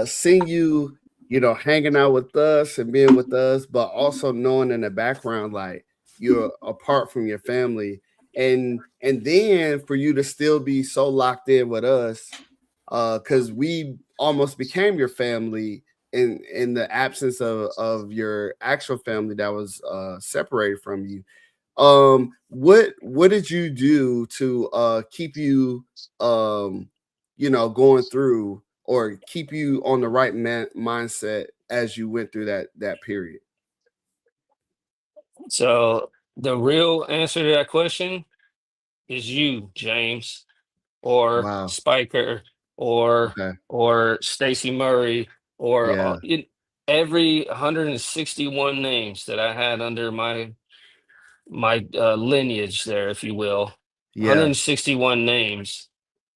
seeing you, hanging out with us and being with us, but also knowing in the background like you're apart from your family. And then for you to still be so locked in with us, because we almost became your family in the absence of your actual family that was separated from you. What did you do to keep you going through, or keep you on the right mindset as you went through that period? So the real answer to that question is you, James, or Wow. Spiker, or Stacy Murray, or every 161 names that I had under my lineage there, if you will. 161 names.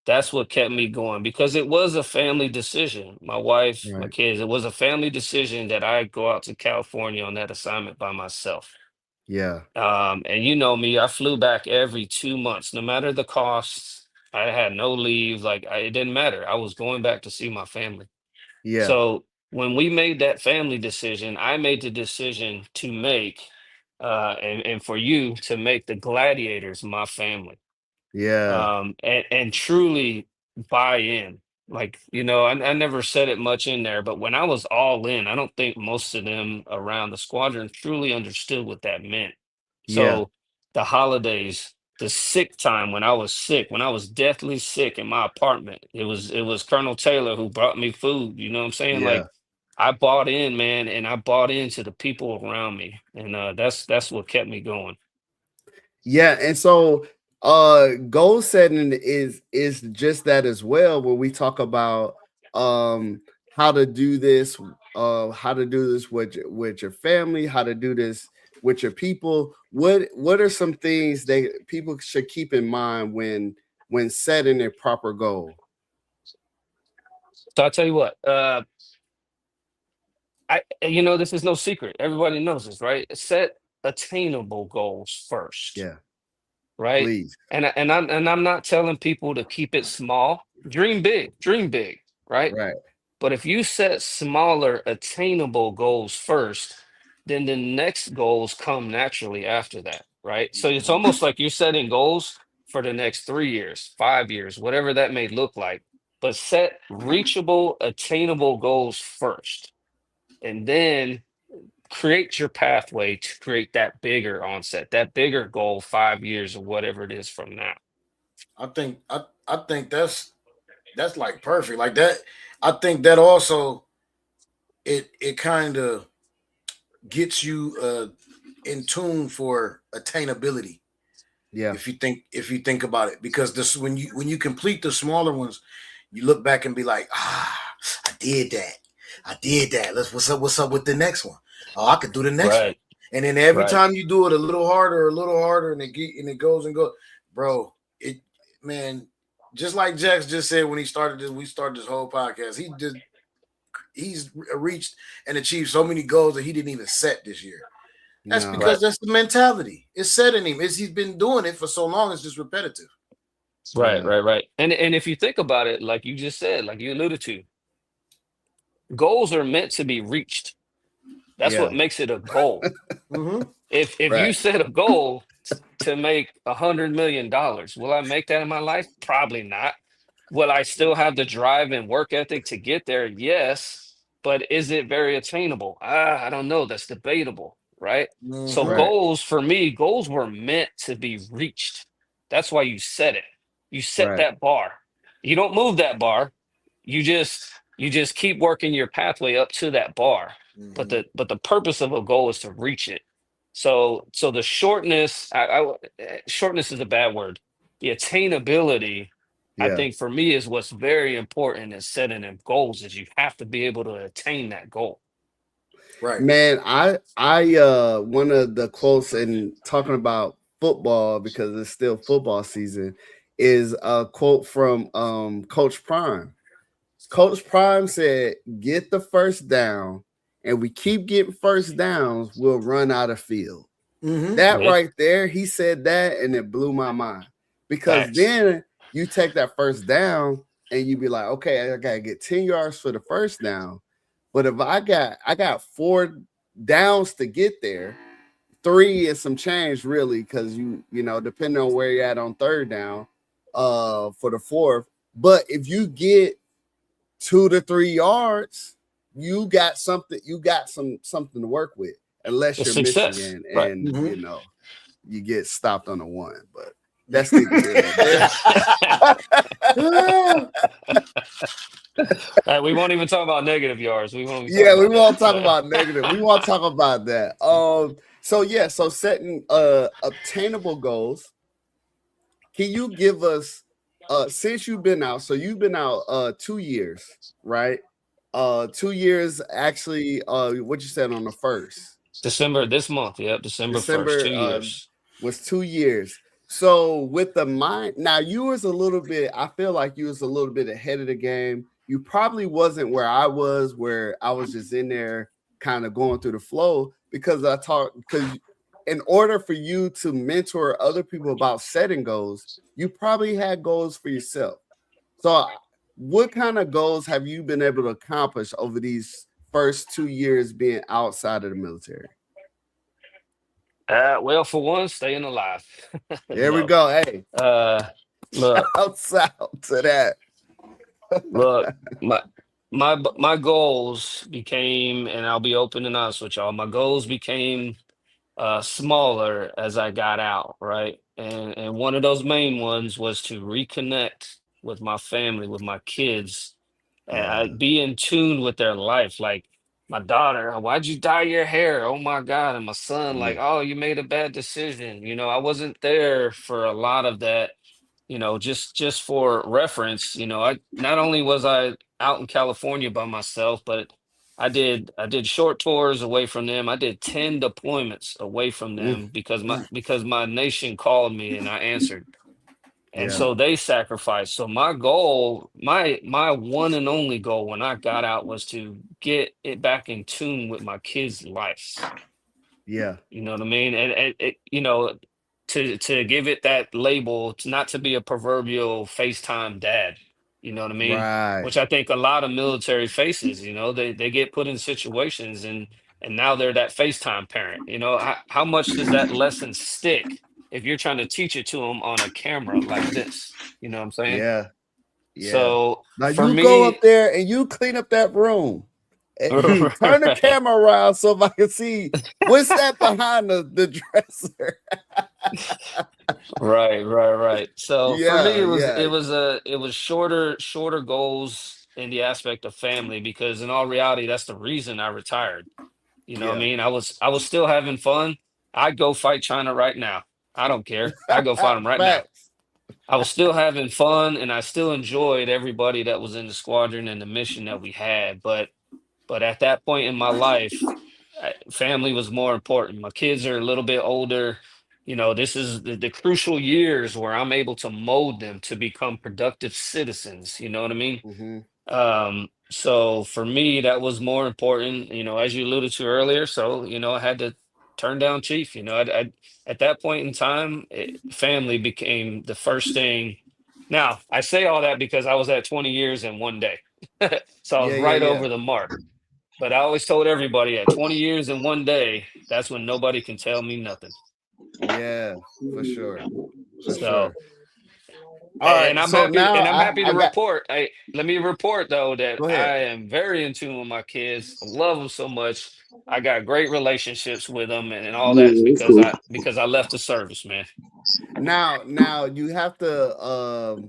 That's what kept me going, because it was a family decision. My wife, my kids, it was a family decision that I go out to California on that assignment by myself. Yeah. And you know me, I flew back every 2 months, no matter the costs. I had no leave. It didn't matter. I was going back to see my family. Yeah. So when we made that family decision, I made the decision to make, and for you to make the Gladiators my family. Yeah. And truly buy in. Like, I never said it much in there, but when I was all in, I don't think most of them around the squadron truly understood what that meant. Yeah. So the holidays, the sick time when I was sick, when I was deathly sick in my apartment, it was Colonel Taylor who brought me food. You know what I'm saying? Yeah. Like, I bought in, man, and I bought into the people around me, and that's what kept me going. Yeah, and so goal setting is just that as well, when we talk about how to do this with your family, how to do this with your people. What are some things that people should keep in mind when setting a proper goal? So I'll tell you what, this is no secret. Everybody knows this, right? Set attainable goals first. Yeah. Right. Please. And I'm not telling people to keep it small. Dream big, right? Right. But if you set smaller attainable goals first, then the next goals come naturally after that, right? So it's almost like you're setting goals for the next 3 years, 5 years, whatever that may look like. But set reachable, attainable goals first. And then create your pathway to create that bigger onset, that bigger goal, 5 years or whatever it is from now. I think that's like perfect. Like that, I think that also it kind of gets you in tune for attainability. Yeah. If you think about it, because this when you complete the smaller ones, you look back and be like, I did that. What's up with the next one? Oh, I could do the next one. And then every time you do it a little harder, and it goes and goes, bro. Just like Jax just said when we started this whole podcast, he's reached and achieved so many goals that he didn't even set this year. That's because that's the mentality. It's set in him. He's been doing it for so long, it's just repetitive. Right. And if you think about it, like you just said, like you alluded to, goals are meant to be reached. That's what makes it a goal. If you set a goal to make $100 million, will I make that in my life? Probably not. Will I still have the drive and work ethic to get there? Yes. But is it very attainable? I don't know. That's debatable, right? So goals, for me, goals were meant to be reached. That's why you set it. You set that bar. You don't move that bar. You just keep working your pathway up to that bar. But the purpose of a goal is to reach it. So the shortness, shortness is a bad word. The attainability, I think for me, is what's very important in setting them goals. Is you have to be able to attain that goal. Right, man. I one of the quotes, and talking about football because it's still football season, is a quote from Coach Prime. Coach Prime said, "Get the first down, and we keep getting first downs, we'll run out of field." That right there, he said that, and it blew my mind, because then you take that first down and you be like, okay, I gotta get 10 yards for the first down. But if I got 4 downs to get there, 3 and some change really, because you know, depending on where you're at on third down, for the fourth. But if you get 2 to 3 yards, you got something to work with, unless you're Michigan and you know, you get stopped on the 1. But that's the we won't even talk about negative yards. We won't talk about negative. We won't talk about that. So setting obtainable goals, can you give us since you've been out, so you've been out 2 years, right? 2 years actually, what you said on the first. December this month. Yep, December 1st, 2 December years. was 2 years. So with the mind, now you was a little bit, I feel like you was a little bit ahead of the game. You probably wasn't where I was just in there kind of going through the flow because in order for you to mentor other people about setting goals, you probably had goals for yourself. So what kind of goals have you been able to accomplish over these first 2 years being outside of the military? Well, for one, staying alive. There we go. Hey, Look, out to that. look, my goals became, and I'll be open and honest with y'all, my goals became smaller as I got out, right? And one of those main ones was to reconnect with my family, with my kids, and I be in tune with their life. Like my daughter, why'd you dye your hair? Oh my God. And my son, like, oh, you made a bad decision. I wasn't there for a lot of that. Just for reference, I not only was I out in California by myself, but I did short tours away from them. I did 10 deployments away from them because my nation called me and I answered. And Yeah. so they sacrificed. So my goal, my one and only goal when I got out was to get it back in tune with my kids' lives. Yeah. You know what I mean? And to give it that label, not to be a proverbial FaceTime dad. You know what I mean? Right. Which I think a lot of military faces, they get put in situations and now they're that FaceTime parent. How much does that lesson stick if you're trying to teach it to them on a camera like this? You know what I'm saying? Yeah. Yeah. So now for you go me, up there and you clean up that room. And turn the camera around so I can see what's that behind the dresser. Right. So for me, it was shorter goals in the aspect of family because in all reality, that's the reason I retired. You know what I mean? I was still having fun. I'd go fight China right now. I don't care. I go fight them right now. I was still having fun and I still enjoyed everybody that was in the squadron and the mission that we had. But at that point in my life, family was more important. My kids are a little bit older. This is the crucial years where I'm able to mold them to become productive citizens. You know what I mean? So for me, that was more important, as you alluded to earlier. So, I had to turn down chief. At that point in time, family became the first thing. Now, I say all that because I was at 20 years in one day. So I was right over the mark. But I always told everybody at 20 years in one day, that's when nobody can tell me nothing. Yeah, for sure. All right, and I'm happy to report. Let me report though that I am very in tune with my kids. I love them so much. I got great relationships with them and all that because I left the service, man. Now you have to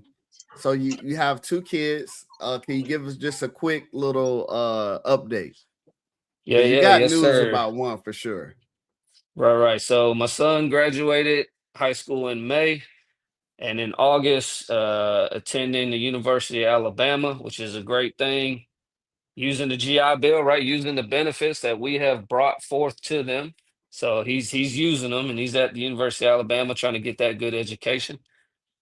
so you have 2 kids. Can you give us just a quick little update? Yeah, you got yes, news sir. about one for sure. Right. So my son graduated high school in May, and in August, attending the University of Alabama, which is a great thing. Using the GI Bill, right? Using the benefits that we have brought forth to them. So he's using them, and he's at the University of Alabama trying to get that good education.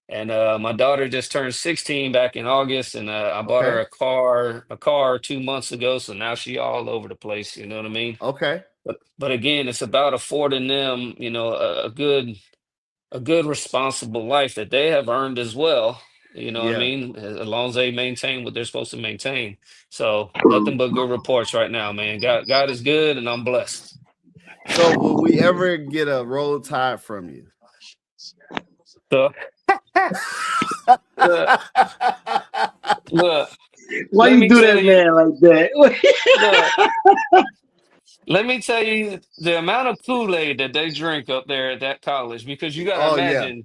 And my daughter just turned 16 back in August, and I bought her a car 2 months ago. So now she all over the place. You know what I mean? Okay. But again, it's about affording them, a good responsible life that they have earned as well. You know what I mean? As long as they maintain what they're supposed to maintain. So nothing but good reports right now, man. God is good, and I'm blessed. So will we ever get a Roll Tide from you? So look, why you do that, man, like that? Let me tell you the amount of Kool-Aid that they drink up there at that college, because you got to imagine,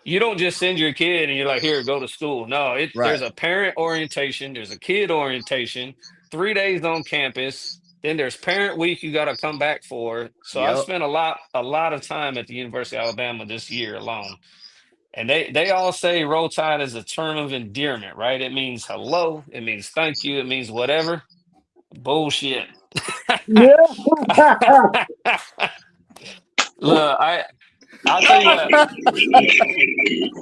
you don't just send your kid and you're like, here, go to school. No, there's a parent orientation, there's a kid orientation, 3 days on campus. Then there's parent week you got to come back for. So I've spent a lot of time at the University of Alabama this year alone. And they all say roll tide is a term of endearment, right? It means hello, it means thank you, it means whatever. Bullshit. Look, I'll tell you what.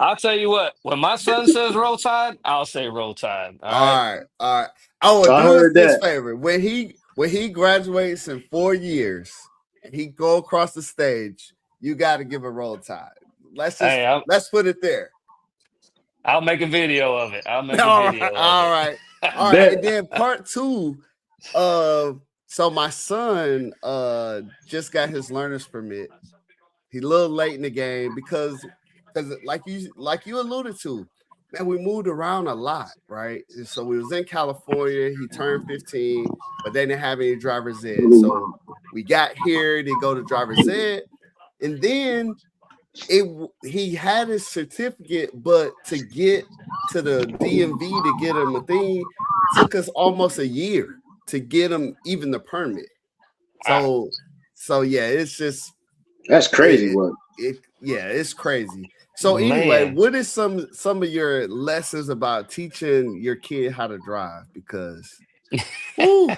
I'll tell you what. When my son says roll tide, I'll say roll tide. All right. All right. Oh, I do us heard this that. favor. When he graduates in 4 years and he go across the stage, you got to give a roll tide. Let's put it there. I'll make a video of it. All right. And then part 2, so my son just got his learner's permit. He's a little late in the game because like you alluded to, man, we moved around a lot, right? And so we was in California. He turned 15, but they didn't have any driver's ed. So we got here to go to driver's ed, and then he had his certificate, but to get to the DMV to get him a thing took us almost a year to get him even the permit. So yeah, it's just that's crazy work. It's crazy. So anyway, what is some of your lessons about teaching your kid how to drive? Because when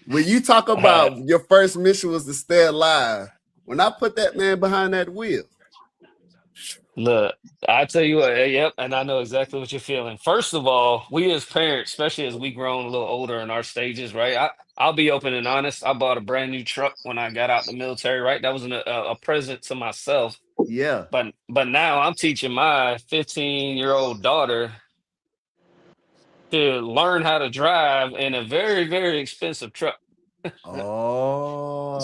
you talk about your first mission was to stay alive, when I put that man behind that wheel. Look, I tell you what, yep, and I know exactly what you're feeling. First of all, we as parents, especially as we grown a little older in our stages, right? I'll be open and honest. I bought a brand new truck when I got out the military, right? That was a present to myself. Yeah. But now I'm teaching my 15-year-old daughter to learn how to drive in a very, very expensive truck. So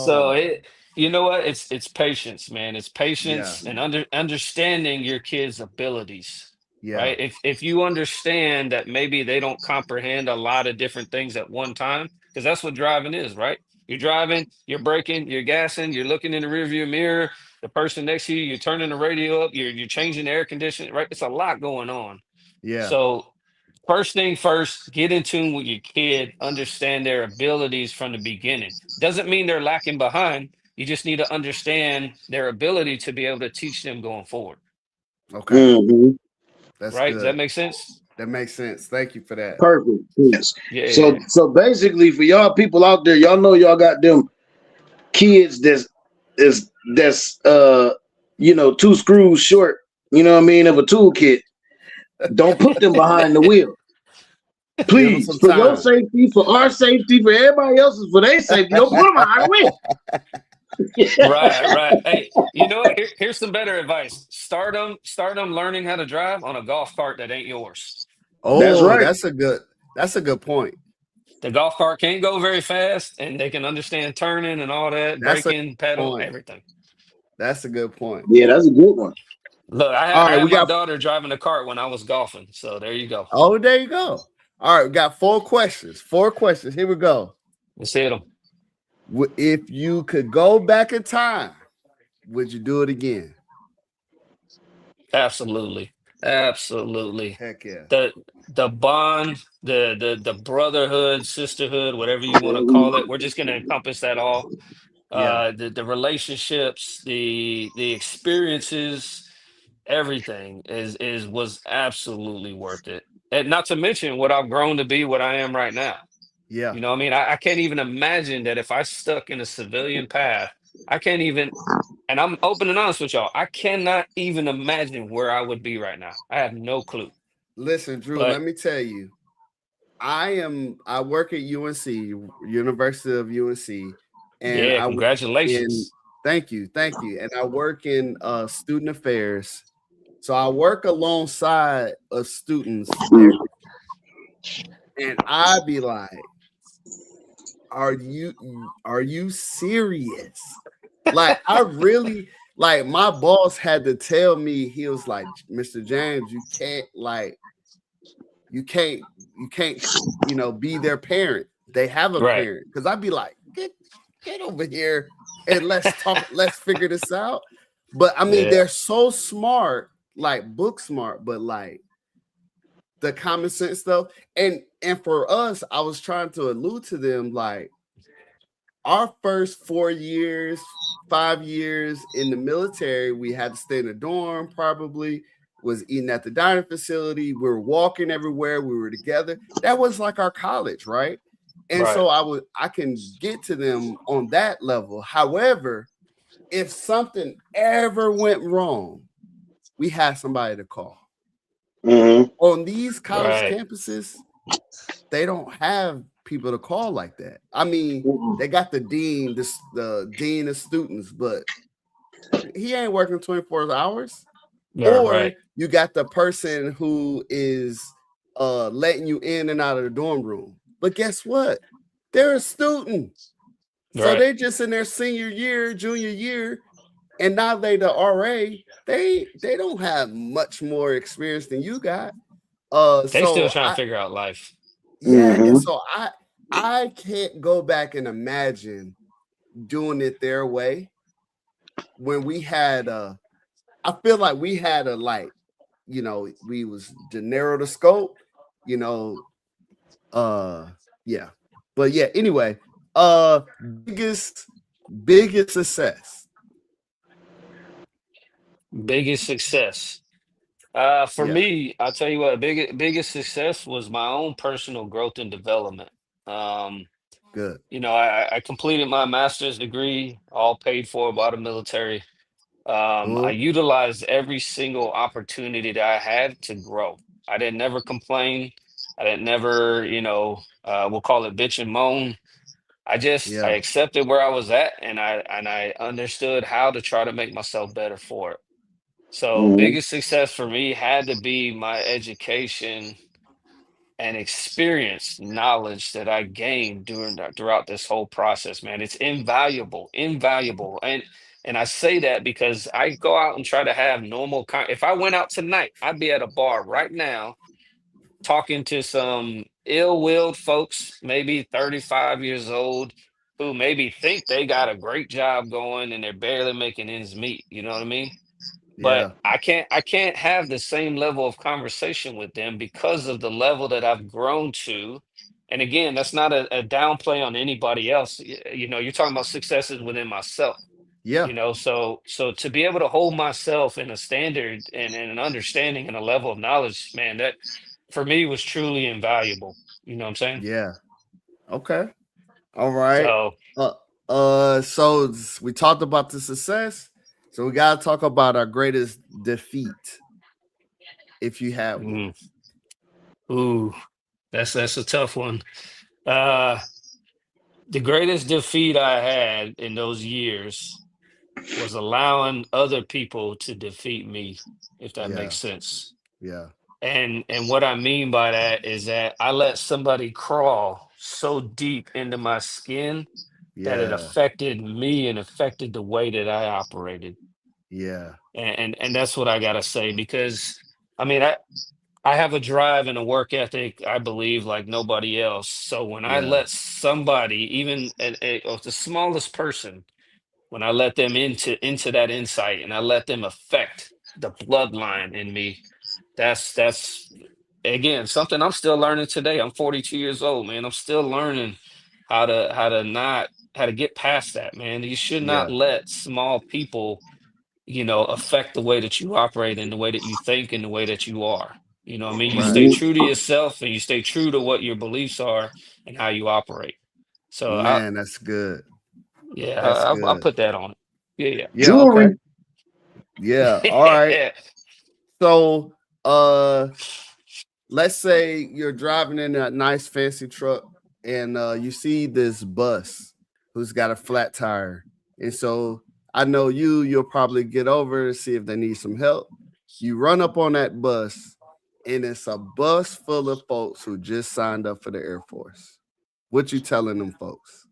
you know what? It's patience, man. It's patience and understanding your kids' abilities. Yeah. Right. If you understand that maybe they don't comprehend a lot of different things at one time, because that's what driving is, right? You're driving, you're braking, you're gassing, you're looking in the rearview mirror, the person next to you, you're turning the radio up, you're changing the air conditioning, right? It's a lot going on. Yeah. So first thing first, get in tune with your kid, understand their abilities from the beginning. Doesn't mean they're lacking behind. You just need to understand their ability to be able to teach them going forward. Okay. Mm-hmm. That's right. Good. Does that make sense? That makes sense. Thank you for that. Perfect. Yes. Yeah. So basically, for y'all people out there, y'all know y'all got them kids that's 2 screws short, you know what I mean, of a toolkit. Don't put them behind the wheel. Please, for your safety, for our safety, for everybody else's, for their safety, don't put them behind the wheel. Right. Hey, you know what? Here's some better advice. Start them learning how to drive on a golf cart that ain't yours. Oh, that's right. That's a good point. The golf cart can't go very fast, and they can understand turning and all that, braking, pedal, everything. That's a good point. Yeah, that's a good one. Look, I had my daughter driving a cart when I was golfing, so there you go. Oh, there you go. All right, we got 4 questions. 4 questions. Here we go. Let's hit them. If you could go back in time, would you do it again? Absolutely. Heck yeah. The bond, the brotherhood, sisterhood, whatever you want to call it, we're just going to encompass that all. The relationships, the experiences, everything was absolutely worth it. And not to mention what I've grown to be, what I am right now. Yeah. You know what I mean? I can't even imagine that if I stuck in a civilian path, I can't even, and I'm open and honest with y'all, I cannot even imagine where I would be right now. I have no clue. Listen, Drew, let me tell you, I work at UNC, University of UNC. And congratulations. Thank you. And I work in student affairs. So I work alongside of students. And I'd be like, are you serious? Like, I really, like, my boss had to tell me, he was like, Mr. James, you can't, be their parent. They have a parent. Because I'd be like, get over here and let's talk, let's figure this out. But I mean, they're so smart, like book smart, but like the common sense stuff. And for us, I was trying to allude to them, like our first 4 years, 5 years in the military, we had to stay in a dorm probably. was eating at the dining facility. We were walking everywhere. We were together. That was like our college, right? And so I can get to them on that level. However, if something ever went wrong, we had somebody to call. Mm-hmm. On these college campuses, they don't have people to call like that. I mean, they got the dean, the dean of students, but he ain't working 24 hours. Or you got the person who is letting you in and out of the dorm room. But guess what? They're a student. So they just in their senior year, junior year, and now they the RA. They don't have much more experience than you got. They still trying to figure out life. Yeah, and so I can't go back and imagine doing it their way when we had I feel like we had we was to narrow the scope, yeah. But yeah, anyway, biggest success. Biggest success. For me, I'll tell you what, biggest success was my own personal growth and development. Good. I completed my master's degree, all paid for by the military. I utilized every single opportunity that I had to grow. I didn't never complain. I didn't never, we'll call it bitch and moan. I accepted where I was at, and I understood how to try to make myself better for it. So biggest success for me had to be my education and experience knowledge that I gained throughout this whole process, man. It's invaluable. And I say that because I go out and try to have if I went out tonight, I'd be at a bar right now talking to some ill-willed folks, maybe 35 years old, who maybe think they got a great job going and they're barely making ends meet. You know what I mean? But I can't have the same level of conversation with them because of the level that I've grown to. And again, that's not a downplay on anybody else. You're talking about successes within myself. Yeah. So to be able to hold myself in a standard and an understanding and a level of knowledge, man, that for me was truly invaluable. You know what I'm saying? Yeah. Okay. All right. So so we talked about the success. So we gotta talk about our greatest defeat, if you have one. Ooh, that's a tough one. The greatest defeat I had in those years was allowing other people to defeat me, if that makes sense. Yeah. And what I mean by that is that I let somebody crawl so deep into my skin that it affected me and affected the way that I operated. Yeah. And that's what I gotta say, because I mean I have a drive and a work ethic, I believe, like nobody else. So when I let somebody, even the smallest person, when I let them into that insight and I let them affect the bloodline in me, that's again something I'm still learning today. I'm 42 years old, man. I'm still learning how to get past that, man. You should not let small people, affect the way that you operate and the way that you think and the way that you are. You know what I mean? You stay true to yourself and you stay true to what your beliefs are and how you operate. So man, that's good. I'll put that on it. Yeah. Okay. Yeah. All right. So let's say you're driving in a nice fancy truck and you see this bus who's got a flat tire. And so I know you'll probably get over to see if they need some help. You run up on that bus and it's a bus full of folks who just signed up for the Air Force. What you telling them folks?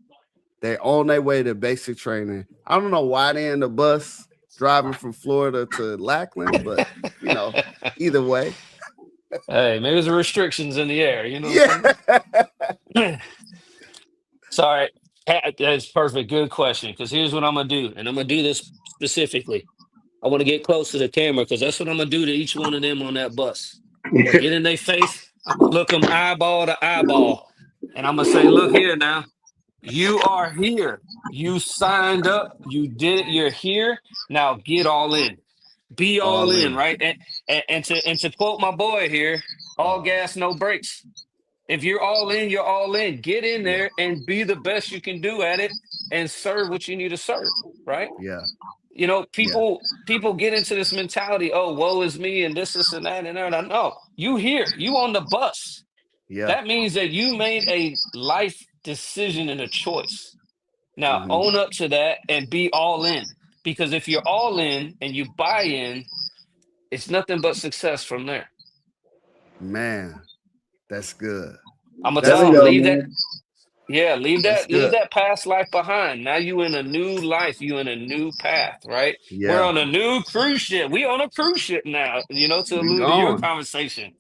They're on their way to basic training. I don't know why they're in the bus driving from Florida to Lackland, but either way. Hey, maybe there's restrictions in the air, what I'm saying? Sorry, that's perfect. Good question. Because here's what I'm gonna do, and I'm gonna do this specifically. I want to get close to the camera because that's what I'm gonna do to each one of them on that bus. I'm gonna get in their face. I'm gonna look them eyeball to eyeball, and I'm gonna say, "Look here now. You are here. You signed up. You did it. You're here. Now get all in." Be all All in, in. right? And to quote my boy here, all gas, no brakes. If you're all in, you're all in. Get in Yeah. there and be the best you can do at it and serve what you need to serve, right? Yeah. Yeah. People get into this mentality, oh, woe is me and this and that and that. No, you here, you on the bus. Yeah. That means that you made a life decision and a choice. Now Hmm. own up to that and be all in. Because if you're all in and you buy in, it's nothing but success from there. Man, that's good. I'm gonna That's tell There you them, go, good. leave that. man. Yeah, That's leave good. that past life behind. Now you in a new life, you in a new path, right? We're Yeah. on a new cruise ship. We on a cruise ship now, to We allude to your gone. conversation.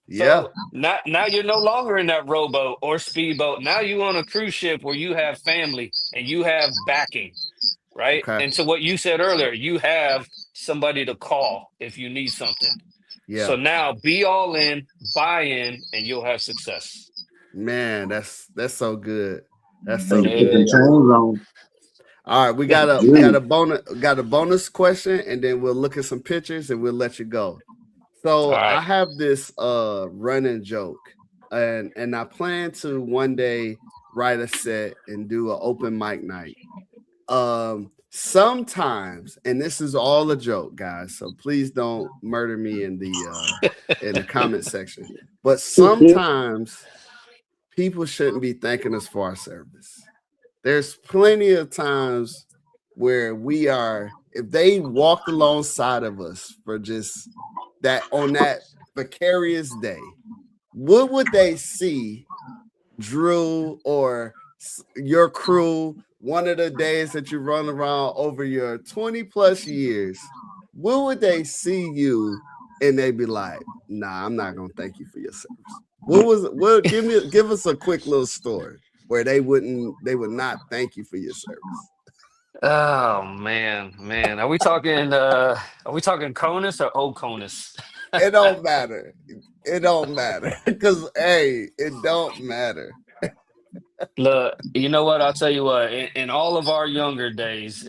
Yeah. So now you're no longer in that rowboat or speedboat. Now you on a cruise ship where you have family and you have backing, right? Okay. And to what you said earlier, you have somebody to call if you need something. Yeah. So now be all in, buy in, and you'll have success. Man, that's so good. That's Need so to put them good. Yeah. chains on. All right, we got a bonus question, and then we'll look at some pictures and we'll let you go. All So I right. have this running joke, and I plan to one day write a set and do an open mic night. Sometimes, and this is all a joke, guys, so please don't murder me in the comment section. But sometimes people shouldn't be thanking us for our service. There's plenty of times where we are, if they walked alongside of us for just that on that vicarious day, what would they see Drew or your crew one of the days that you run around over your 20 plus years? What would they see you and they be like, nah, I'm not gonna thank you for your service? Give us a quick little story where they would not thank you for your service. Oh man. Are we talking CONUS or OCONUS? It don't matter. It don't matter. Because hey, it don't matter. Look, you know what? I'll tell you what, in all of our younger days,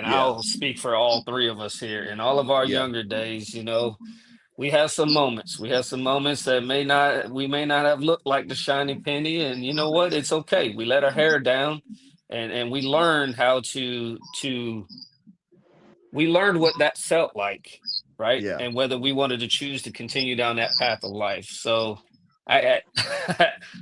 Yeah. I'll speak for all three of us here, in all of our Yeah. younger days, we have some moments. We have some moments that we may not have looked like the shiny penny. And you know what? It's okay. We let our hair down and we learned we learned what that felt like, right? Yeah. And whether we wanted to choose to continue down that path of life. So I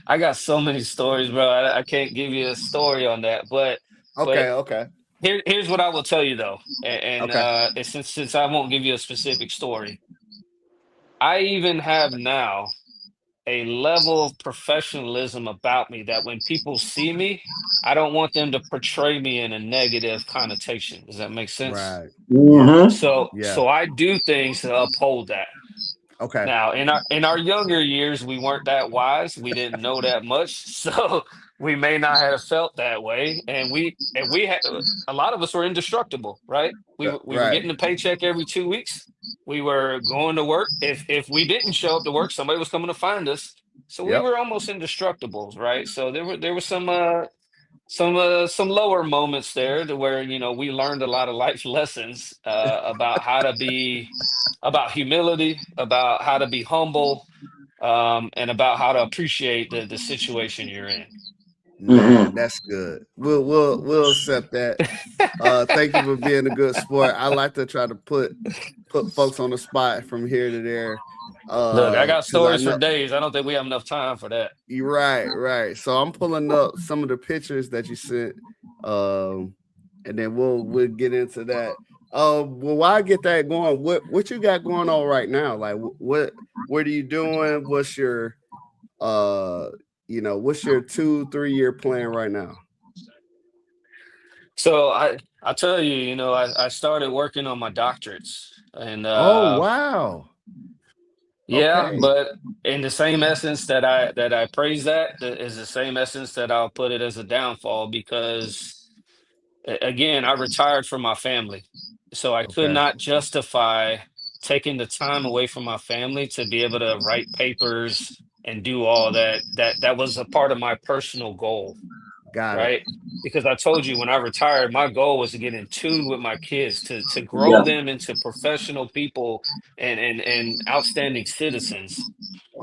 I got so many stories, bro. I can't give you a story on that, but Okay. Okay. here's what I will tell you though, Okay. and since I won't give you a specific story, I even have now a level of professionalism about me that when people see me, I don't want them to portray me in a negative connotation. Does that make sense? Right. Yeah. Mm-hmm. Yeah. So I do things to uphold that. Okay. Now, in our younger years, we weren't that wise. We didn't know that much, so we may not have felt that way. And we had a lot of us were indestructible, right? We were Right. getting a paycheck every 2 weeks. We were going to work. If we didn't show up to work, somebody was coming to find us. So we Yep. were almost indestructibles, right? So there were some lower moments there to where we learned a lot of life lessons about how to be about humility, about how to be humble, and about how to appreciate the situation you're in. Man, Mm-hmm. that's good. We'll accept that. Thank you for being a good sport. I like to try to put folks on the spot from here to there. Look, I got Because I stories for know days. I don't think we have enough time for that. you're right, right. So I'm pulling up some of the pictures that you sent. And then we'll get into that. Well, while I get that going, what you got going on right now? Like what are you doing? What's your what's your 2-3 year plan right now? So I tell you, I started working on my doctorates, and Oh wow. yeah, Okay. but in the same essence that I praise that is the same essence that I'll put it as a downfall because again, I retired from my family. So I could Okay. not justify taking the time away from my family to be able to write papers and do all that. That was a part of my personal goal. right? Because I told you when I retired, my goal was to get in tune with my kids, to grow Yeah. them into professional people and outstanding citizens.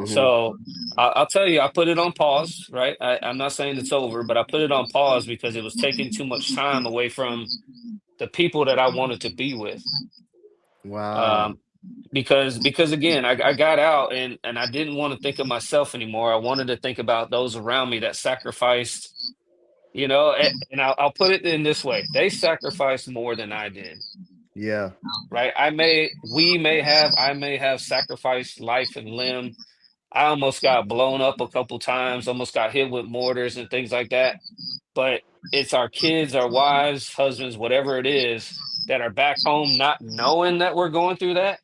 So I'll tell you, I put it on pause, right? I'm not saying it's over, but I put it on pause because it was taking too much time away from the people that I wanted to be with. Wow. Because again, I got out and I didn't want to think of myself anymore. I wanted to think about those around me that sacrificed, and I'll put it in this way. They sacrificed more than I did. Yeah. Right. I may have sacrificed life and limb. I almost got blown up a couple times, almost got hit with mortars and things like that. But it's our kids, our wives, husbands, whatever it is, that are back home not knowing that we're going through that.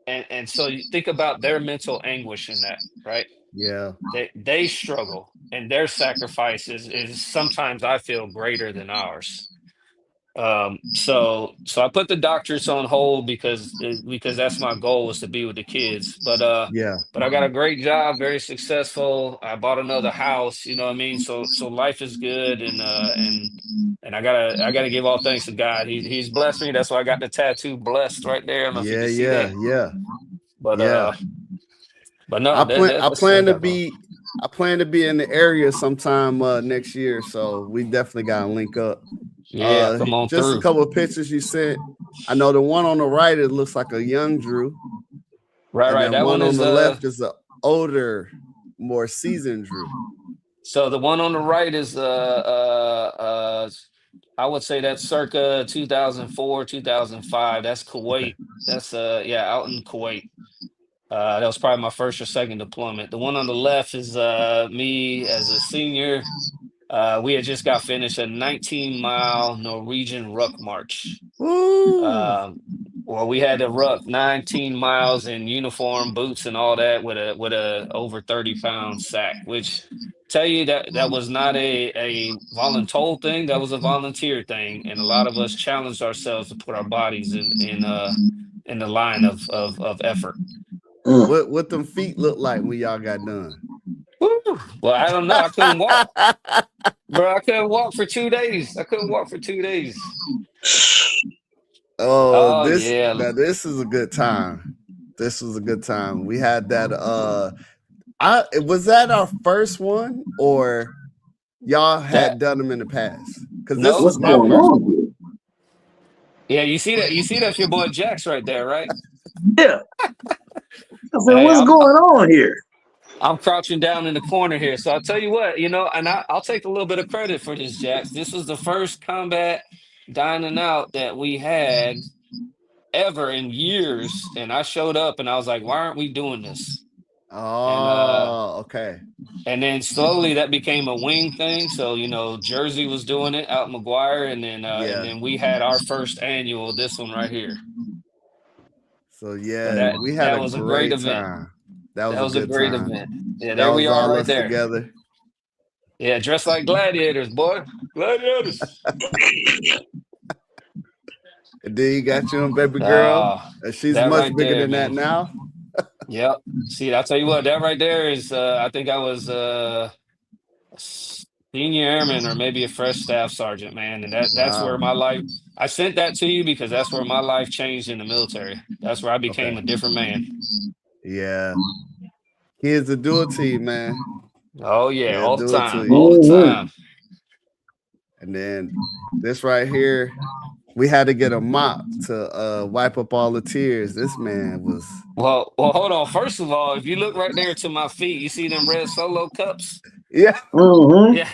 And so you think about their mental anguish in that, right? Yeah. They struggle, and their sacrifice is sometimes I feel greater than ours. So I put the doctors on hold because that's my goal, was to be with the kids. But I got a great job, very successful. I bought another house, you know what I mean? So life is good, and I gotta give all thanks to God. He's blessed me. That's why I got the tattoo blessed right there. I don't know if you can see that. Yeah. But Yeah. but no, I that's what I plan to got going. be in the area sometime next year, so we definitely gotta link up. Yeah, come on Just a through. couple of pictures you sent. I know the one on the right, it looks like a young Drew. Right, And right. then That one one on is the left is a older, more seasoned Drew. So the one on the right is I would say that's circa 2004, 2005. That's Kuwait. That's out in Kuwait. That was probably my first or second deployment. The one on the left is me as a senior. We had just got finished a 19-mile Norwegian ruck march. Woo! Well, we had to ruck 19 miles in uniform, boots, and all that with a over 30-pound sack. Which tell you that was not a voluntold thing. That was a volunteer thing, and a lot of us challenged ourselves to put our bodies in the line of effort. What them feet look like when y'all got done? Woo! Well, I don't know. I couldn't walk, bro. I couldn't walk for 2 days. Oh, Oh yeah. this is a good time. This was a good time. We had that. Was that our first one, or y'all had done them in the past? Because this was my first one. Yeah, you see that? You see that's your boy Jax right there, right? Yeah. I said, what's going on here? I'm crouching down in the corner here. So I'll tell you what, and I'll take a little bit of credit for this, Jax. This was the first combat dining out that we had ever in years. And I showed up and I was like, why aren't we doing this? Oh, okay. And then slowly that became a wing thing. So, Jersey was doing it out in McGuire, and then we had our first annual, this one right here. So yeah, we had that was a great time. event. That was a great time. event. Yeah, there we are right there. Together. Yeah, dressed like gladiators, boy. Gladiators. And then you got your own baby girl. She's much right bigger there, than that now. Yep. See, I'll tell you what, that right there is I think I was senior airman or maybe a fresh staff sergeant, man. And that's where my life, I sent that to you because that's where my life changed in the military. That's where I became a different man. Yeah. Kids are dual team, man. Oh yeah, all the time. All the time. And then this right here, we had to get a mop to wipe up all the tears. This man was well, hold on. First of all, if you look right there to my feet, you see them red Solo cups? Yeah. Yeah.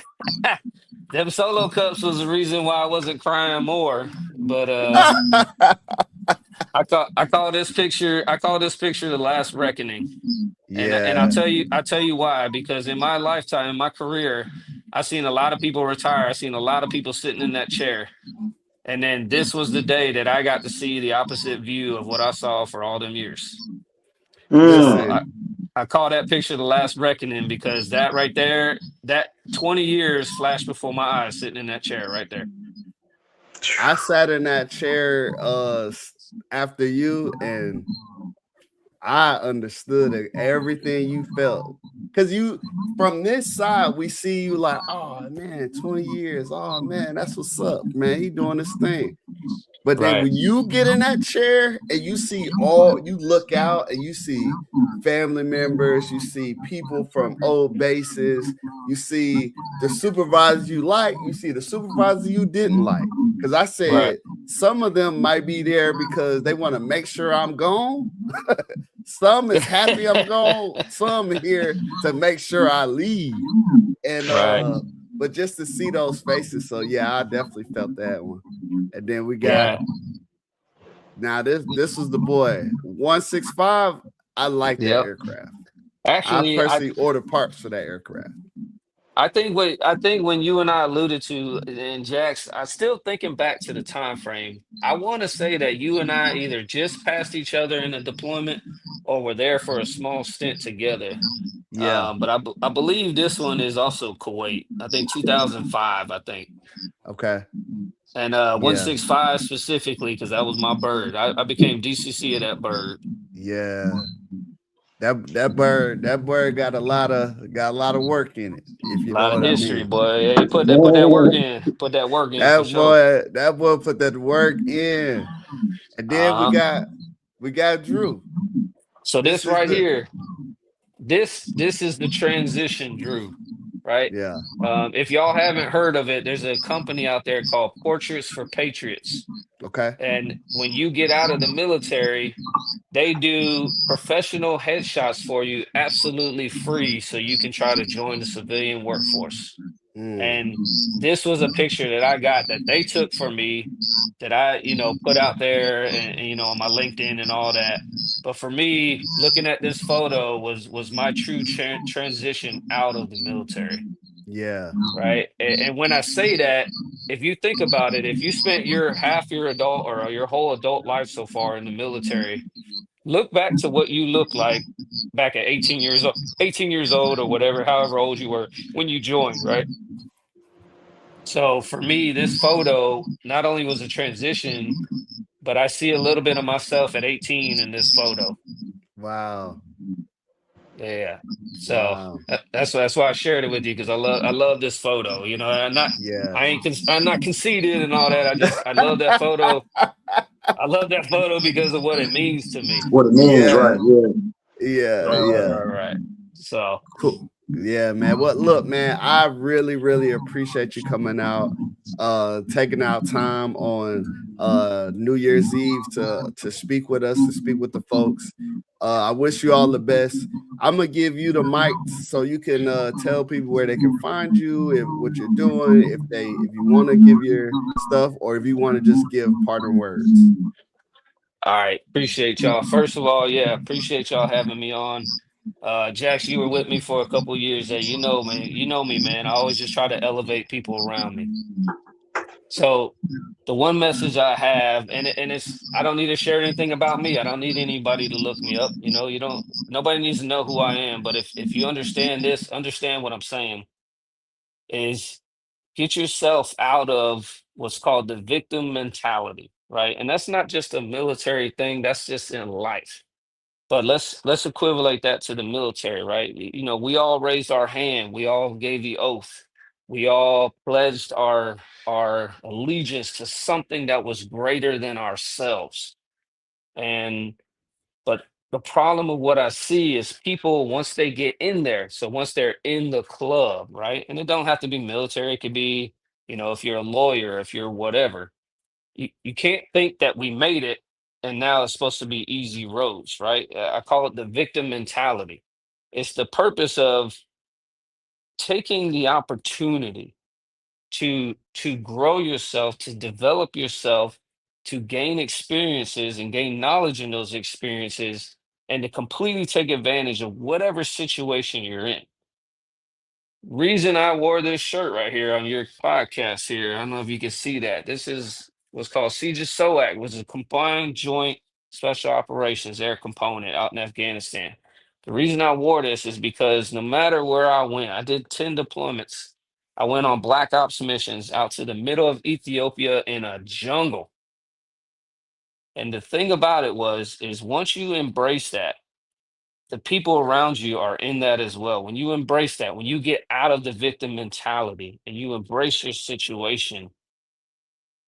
Them Solo cups was the reason why I wasn't crying more. But I call this picture the last reckoning. Yeah. And I'll tell you why. Because in my lifetime, in my career, I've seen a lot of people retire. I've seen a lot of people sitting in that chair. And then this was the day that I got to see the opposite view of what I saw for all them years. So I call that picture the last reckoning because that right there, that 20 years flashed before my eyes sitting in that chair right there. I sat in that chair after you, and I understood everything you felt because you from this side, we see you like, oh man, 20 years. Oh man, that's what's up, man. He doing this thing. But then when you get in that chair and you see you look out and you see family members, you see people from old bases, you see the supervisors you like, you see the supervisors you didn't like. Because I said some of them might be there because they want to make sure I'm gone. Some is happy I'm gone. Some here to make sure I leave. And but just to see those faces, so yeah, I definitely felt that one. And then we got now this was the boy 165. I like that aircraft. Actually, I personally ordered parts for that aircraft. I think when you and I alluded to, and Jax, I still thinking back to the time frame. I want to say that you and I either just passed each other in a deployment or were there for a small stint together. Yeah. But I believe this one is also Kuwait. I think 2005, I think. Okay. And 165 specifically, because that was my bird. I became DCC of that bird. Yeah. That bird got a lot of work in it. If you a lot know of what history, I mean. boy. Hey, put that work in. Put that work in. That for sure. That boy put that work in. And then we got Drew. So this right here, this is the transition, Drew. Right? Yeah. If y'all haven't heard of it, there's a company out there called Portraits for Patriots. Okay. And when you get out of the military, they do professional headshots for you absolutely free so you can try to join the civilian workforce. And this was a picture that I got that they took for me that I, put out there and on my LinkedIn and all that. But for me, looking at this photo was my true transition out of the military. Yeah. Right. And when I say that, if you think about it, if you spent half your adult or your whole adult life so far in the military, look back to what you looked like back at 18 years old or whatever, however old you were when you joined, right? So for me, this photo not only was a transition, but I see a little bit of myself at 18 in this photo. Wow. Yeah. So that's why I shared it with you, because I love this photo. I'm not conceited and all that. I love that photo. I love that photo because of what it means to me. What it means, right? Yeah. Right. So cool. Yeah, man. Well, look, man, I really, really appreciate you coming out, taking out time on New Year's Eve to speak with us, to speak with the folks. I wish you all the best. I'm gonna give you the mic so you can tell people where they can find you, what you're doing, if you want to give your stuff, or if you want to just give parting words. All right, appreciate y'all. First of all, appreciate y'all having me on. Jax, you were with me for a couple of years there. You know me, man. I always just try to elevate people around me. So the one message I have, and it's, I don't need to share anything about me. I don't need anybody to look me up. Nobody needs to know who I am. But if you understand what I'm saying, is get yourself out of what's called the victim mentality, right? And that's not just a military thing. That's just in life. But let's equivalent that to the military, right? We all raised our hand. We all gave the oath. We all pledged our allegiance to something that was greater than ourselves. But the problem of what I see is people, once they get in there, so once they're in the club, right? And it don't have to be military. It could be, if you're a lawyer, if you're whatever, you can't think that we made it and now it's supposed to be easy roads, right? I call it the victim mentality. It's the purpose of taking the opportunity to grow yourself, to develop yourself, to gain experiences and gain knowledge in those experiences, and to completely take advantage of whatever situation you're in. Reason I wore this shirt right here on your podcast here, I don't know if you can see that. This is what's called Siege SOAC, which is a Combined Joint Special Operations Air Component out in Afghanistan. The reason I wore this is because no matter where I went, I did 10 deployments. I went on black ops missions out to the middle of Ethiopia in a jungle. And the thing about it is once you embrace that, the people around you are in that as well. When you embrace that, when you get out of the victim mentality and you embrace your situation,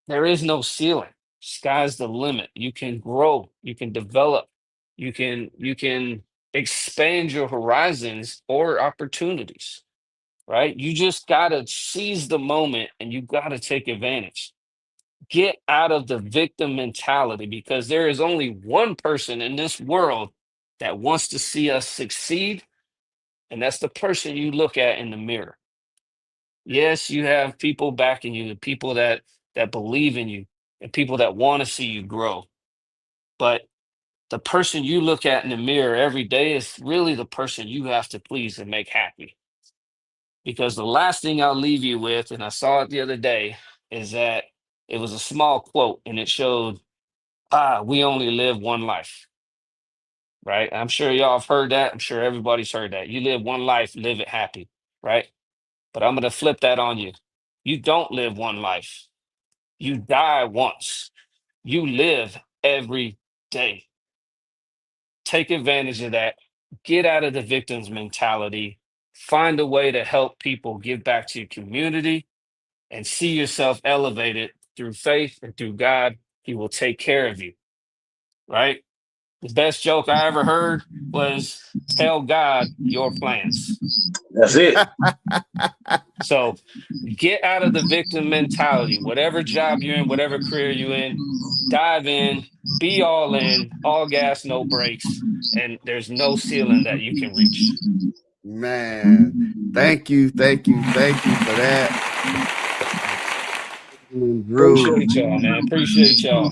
there is no ceiling. Sky's the limit. You can grow, you can develop, you can expand your horizons or opportunities, right? You just gotta seize the moment and you gotta take advantage. Get out of the victim mentality because there is only one person in this world that wants to see us succeed, and that's the person you look at in the mirror. Yes, you have people backing you, people that believe in you, and people that want to see you grow. But the person you look at in the mirror every day is really the person you have to please and make happy. Because the last thing I'll leave you with, and I saw it the other day, is that it was a small quote and it showed, we only live one life, right? I'm sure y'all have heard that. I'm sure everybody's heard that. You live one life, live it happy, right? But I'm going to flip that on you. You don't live one life. You die once. You live every day. Take advantage of that. Get out of the victim's mentality. Find a way to help people give back to your community and see yourself elevated through faith and through God. He will take care of you, right? The best joke I ever heard was tell God your plans. That's it. So get out of the victim mentality. Whatever job you're in, whatever career you're in, dive in, be all in, all gas, no brakes, and there's no ceiling that you can reach. Man, thank you for that. Appreciate y'all, man. Appreciate y'all.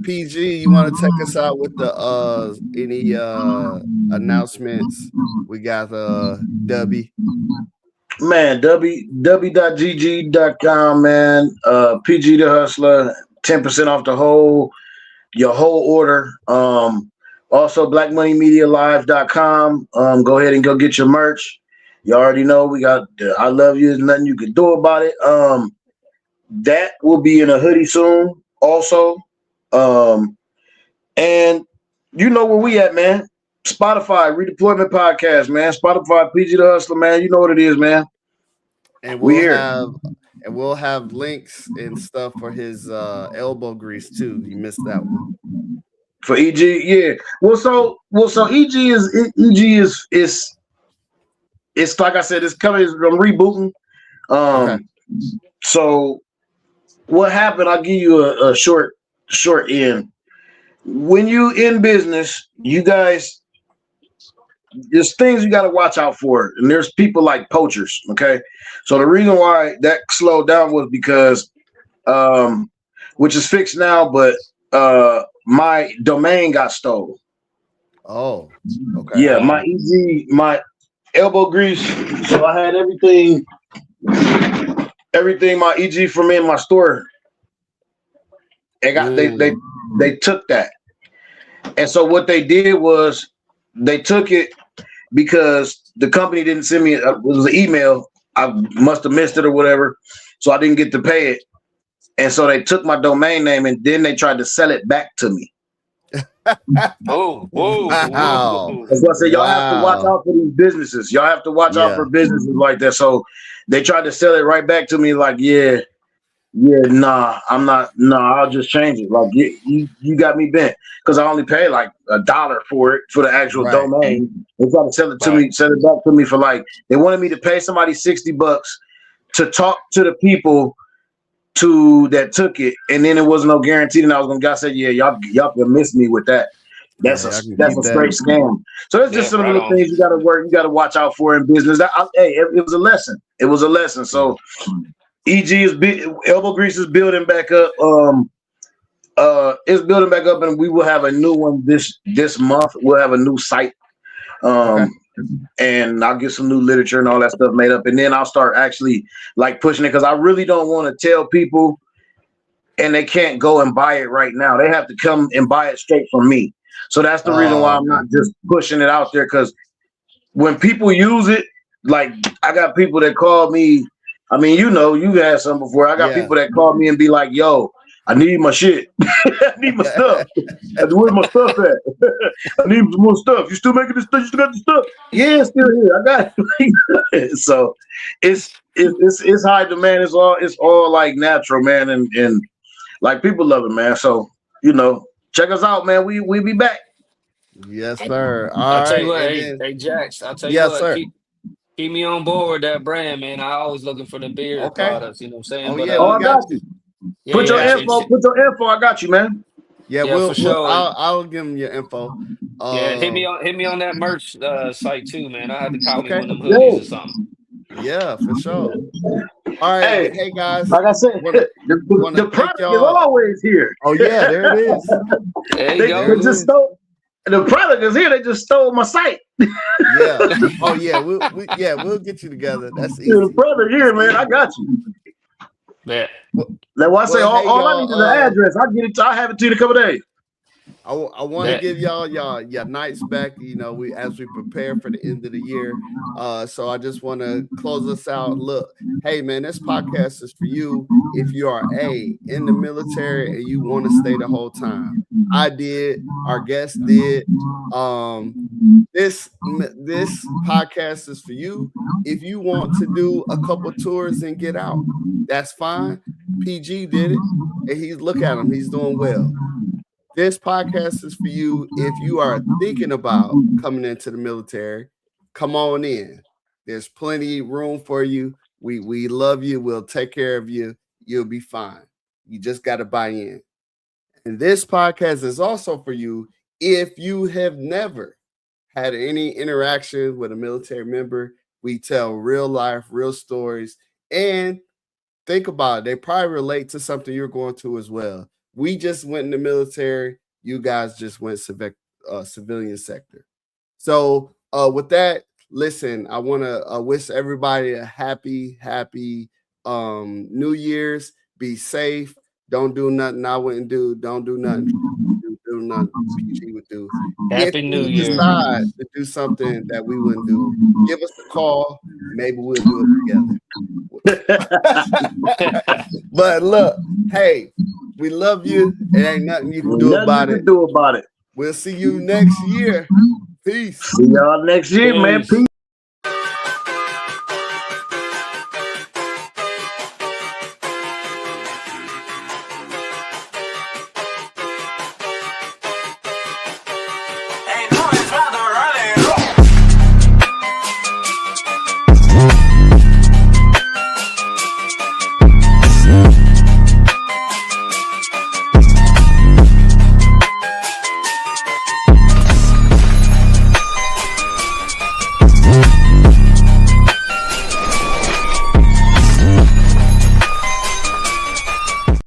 PG, you want to take us out with the any announcements? We got W. Man, w.gg.com, man. PG the Hustler, 10% off your whole order. Also blackmoneymedialive.com. Go ahead and go get your merch. You already know we got I love you, there's nothing you can do about it. That will be in a hoodie soon also. And you know where we at, man. Spotify, Redeployment Podcast, man. Spotify, PG the Hustler, man. You know what it is, man. And we'll have links and stuff for his elbow grease too. You missed that one. For EG, yeah. Well, so EG is it's like I said, it's coming. I'm rebooting. Okay. So what happened? I'll give you a short end. When you in business, you guys, there's things you got to watch out for, and there's people like poachers. Okay, so the reason why that slowed down was because, which is fixed now, but my domain got stolen. Oh, okay. Yeah, my my elbow grease. So I had everything my EG from in my store. They took that. And so what they did was they took it because the company didn't send me it was an email. I must have missed it or whatever. So I didn't get to pay it. And so they took my domain name and then they tried to sell it back to me. Whoa. That's what I say. Y'all have to watch out for these businesses. Y'all have to watch out for businesses like that. So they tried to sell it right back to me like, nah, I'm not. No, I'll just change it. Like you got me bent because I only paid like $1 for it for the actual domain. They tried to sell it to me, sell it back to me for like they wanted me to pay somebody $60 to talk to the people that took it, and then it wasn't no guarantee. And I was gonna guy said, y'all can miss me with that. That's a straight scam. So that's just some of the things you gotta work. You gotta watch out for in business. It was a lesson. It was a lesson. So. EG is elbow grease is building back up. It's building back up, and we will have a new one this month. We'll have a new site, and I'll get some new literature and all that stuff made up, and then I'll start actually like pushing it because I really don't want to tell people, and they can't go and buy it right now. They have to come and buy it straight from me. So that's the reason why I'm not just pushing it out there because when people use it, like I got people that call me. I mean, you had some before. I got people that call me and be like, yo, I need my shit. I need my stuff. Where's my stuff at? I need some more stuff. You still making this stuff? You still got the stuff? Yeah, it's still here. I got it. So it's high demand. It's all like natural, man, and like people love it, man. So check us out, man. We be back. Yes, sir. I'll tell you what, hey Jax, I'll tell you what, sir. Keep me on board with that brand, man. I always looking for the beard products, you know what I'm saying? Oh, but, yeah, we got you. Put your info. I got you, man. Yeah, for sure. I'll give him your info. Hit me on that merch site too, man. I had to copy one of them hoodies or something. Yeah, for sure. All right, hey guys. Like I said, the product is always here. Oh yeah, there it is. There you go. The product is here. They just stole my site. Yeah. Oh yeah. We'll get you together. That's easy. The product here, man. I got you. Yeah. That's why I say all I need is the address. I'll get it. I'll have it to you in a couple of days. I want to give y'all your nights back. As we prepare for the end of the year. So I just want to close us out. Look, hey man, this podcast is for you if you are in the military and you want to stay the whole time. I did. Our guest did. This podcast is for you if you want to do a couple tours and get out. That's fine. PG did it, and look at him. He's doing well. This podcast is for you if you are thinking about coming into the military. Come on in. There's plenty of room for you. We love you. We'll take care of you. You'll be fine. You just got to buy in. And this podcast is also for you if you have never had any interaction with a military member. We tell real life, real stories, and think about it. They probably relate to something you're going to as well. We just went in the military. You guys just went civilian sector. So with that, listen, I want to wish everybody a happy New Year's. Be safe. Don't do nothing I wouldn't do. Don't do nothing. Do nothing PG would do. Happy New Year. Decide to do something that we wouldn't do, give us a call. Maybe we'll do it together. But look, hey, we love you. It ain't nothing you can do about it. We'll see you next year. Peace. See y'all next year, man. Peace.